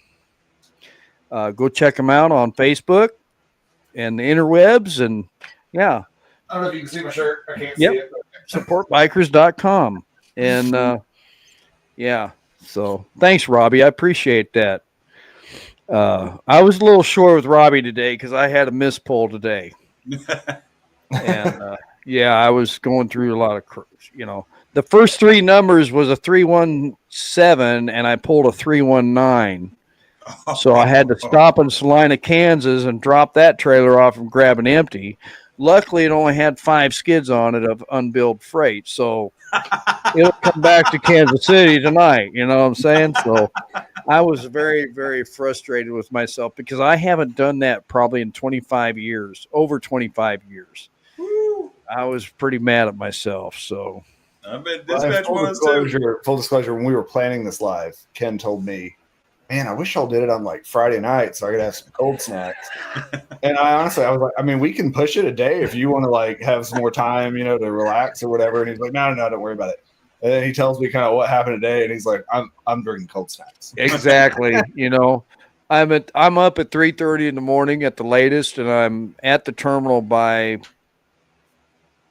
Go check them out on Facebook and the interwebs. And yeah. I don't know if you can see my shirt. I can't Yep. see it. Supportbikers.com. And yeah. So thanks, Robbie. I appreciate that. I was a little short with Robbie today because I had a miss pull today. And yeah, I was going through a lot of, the first three numbers was a 317 and I pulled a 319. So I had to stop in Salina, Kansas and drop that trailer off and grab an empty. Luckily, it only had 5 skids on it of unbilled freight. So it'll come back to Kansas City tonight. You know what I'm saying? So I was very, very frustrated with myself because I haven't done that probably in 25 years, over 25 years. Woo. I was pretty mad at myself. So I bet dispatch was too. Full disclosure, when we were planning this live, Ken told me, man, I wish y'all did it on like Friday night so I could have some cold snacks. And I honestly, I was like, I mean, we can push it a day if you want to like have some more time, to relax or whatever. And he's like, no, don't worry about it. And then he tells me kind of what happened today, and he's like, I'm drinking cold snacks. exactly. I'm up at 3:30 in the morning at the latest, and I'm at the terminal by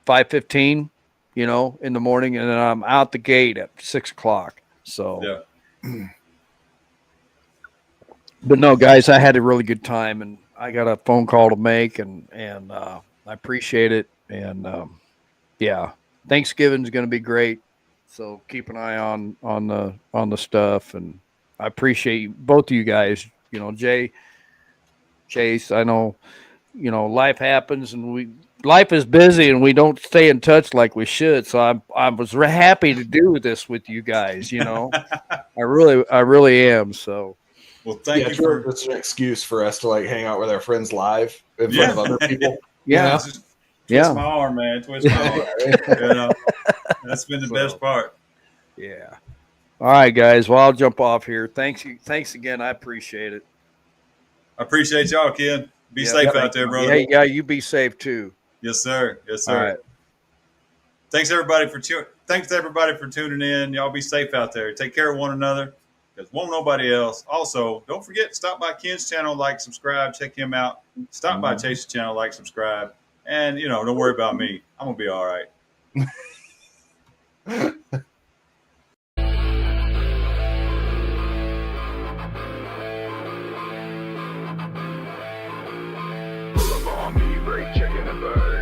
5:15, in the morning, and then I'm out the gate at 6 o'clock. So Yeah. But no, guys, I had a really good time, and I got a phone call to make, and I appreciate it. And yeah, Thanksgiving's going to be great, so keep an eye on the stuff. And I appreciate both of you guys. Jay, Chase. I know, life happens, and life is busy, and we don't stay in touch like we should. So I was happy to do this with you guys. I really am. So. Well, thank you for it's an excuse for us to like hang out with our friends live in front of other people. Yeah. Just twist my arm, man. Twist my arm. That's been the best part. Yeah. All right, guys. Well, I'll jump off here. Thanks again. I appreciate it. I appreciate y'all, Ken. Be safe out there, brother. Yeah, you be safe too. Yes, sir. Yes, sir. All right. Thanks everybody for tuning in. Y'all be safe out there. Take care of one another. Because won't nobody else. Also, don't forget to stop by Ken's channel, like, subscribe, check him out. Stop by Chase's channel, like, subscribe. And, don't worry about me. I'm going to be all right. Pull up on me, brake checking the bird.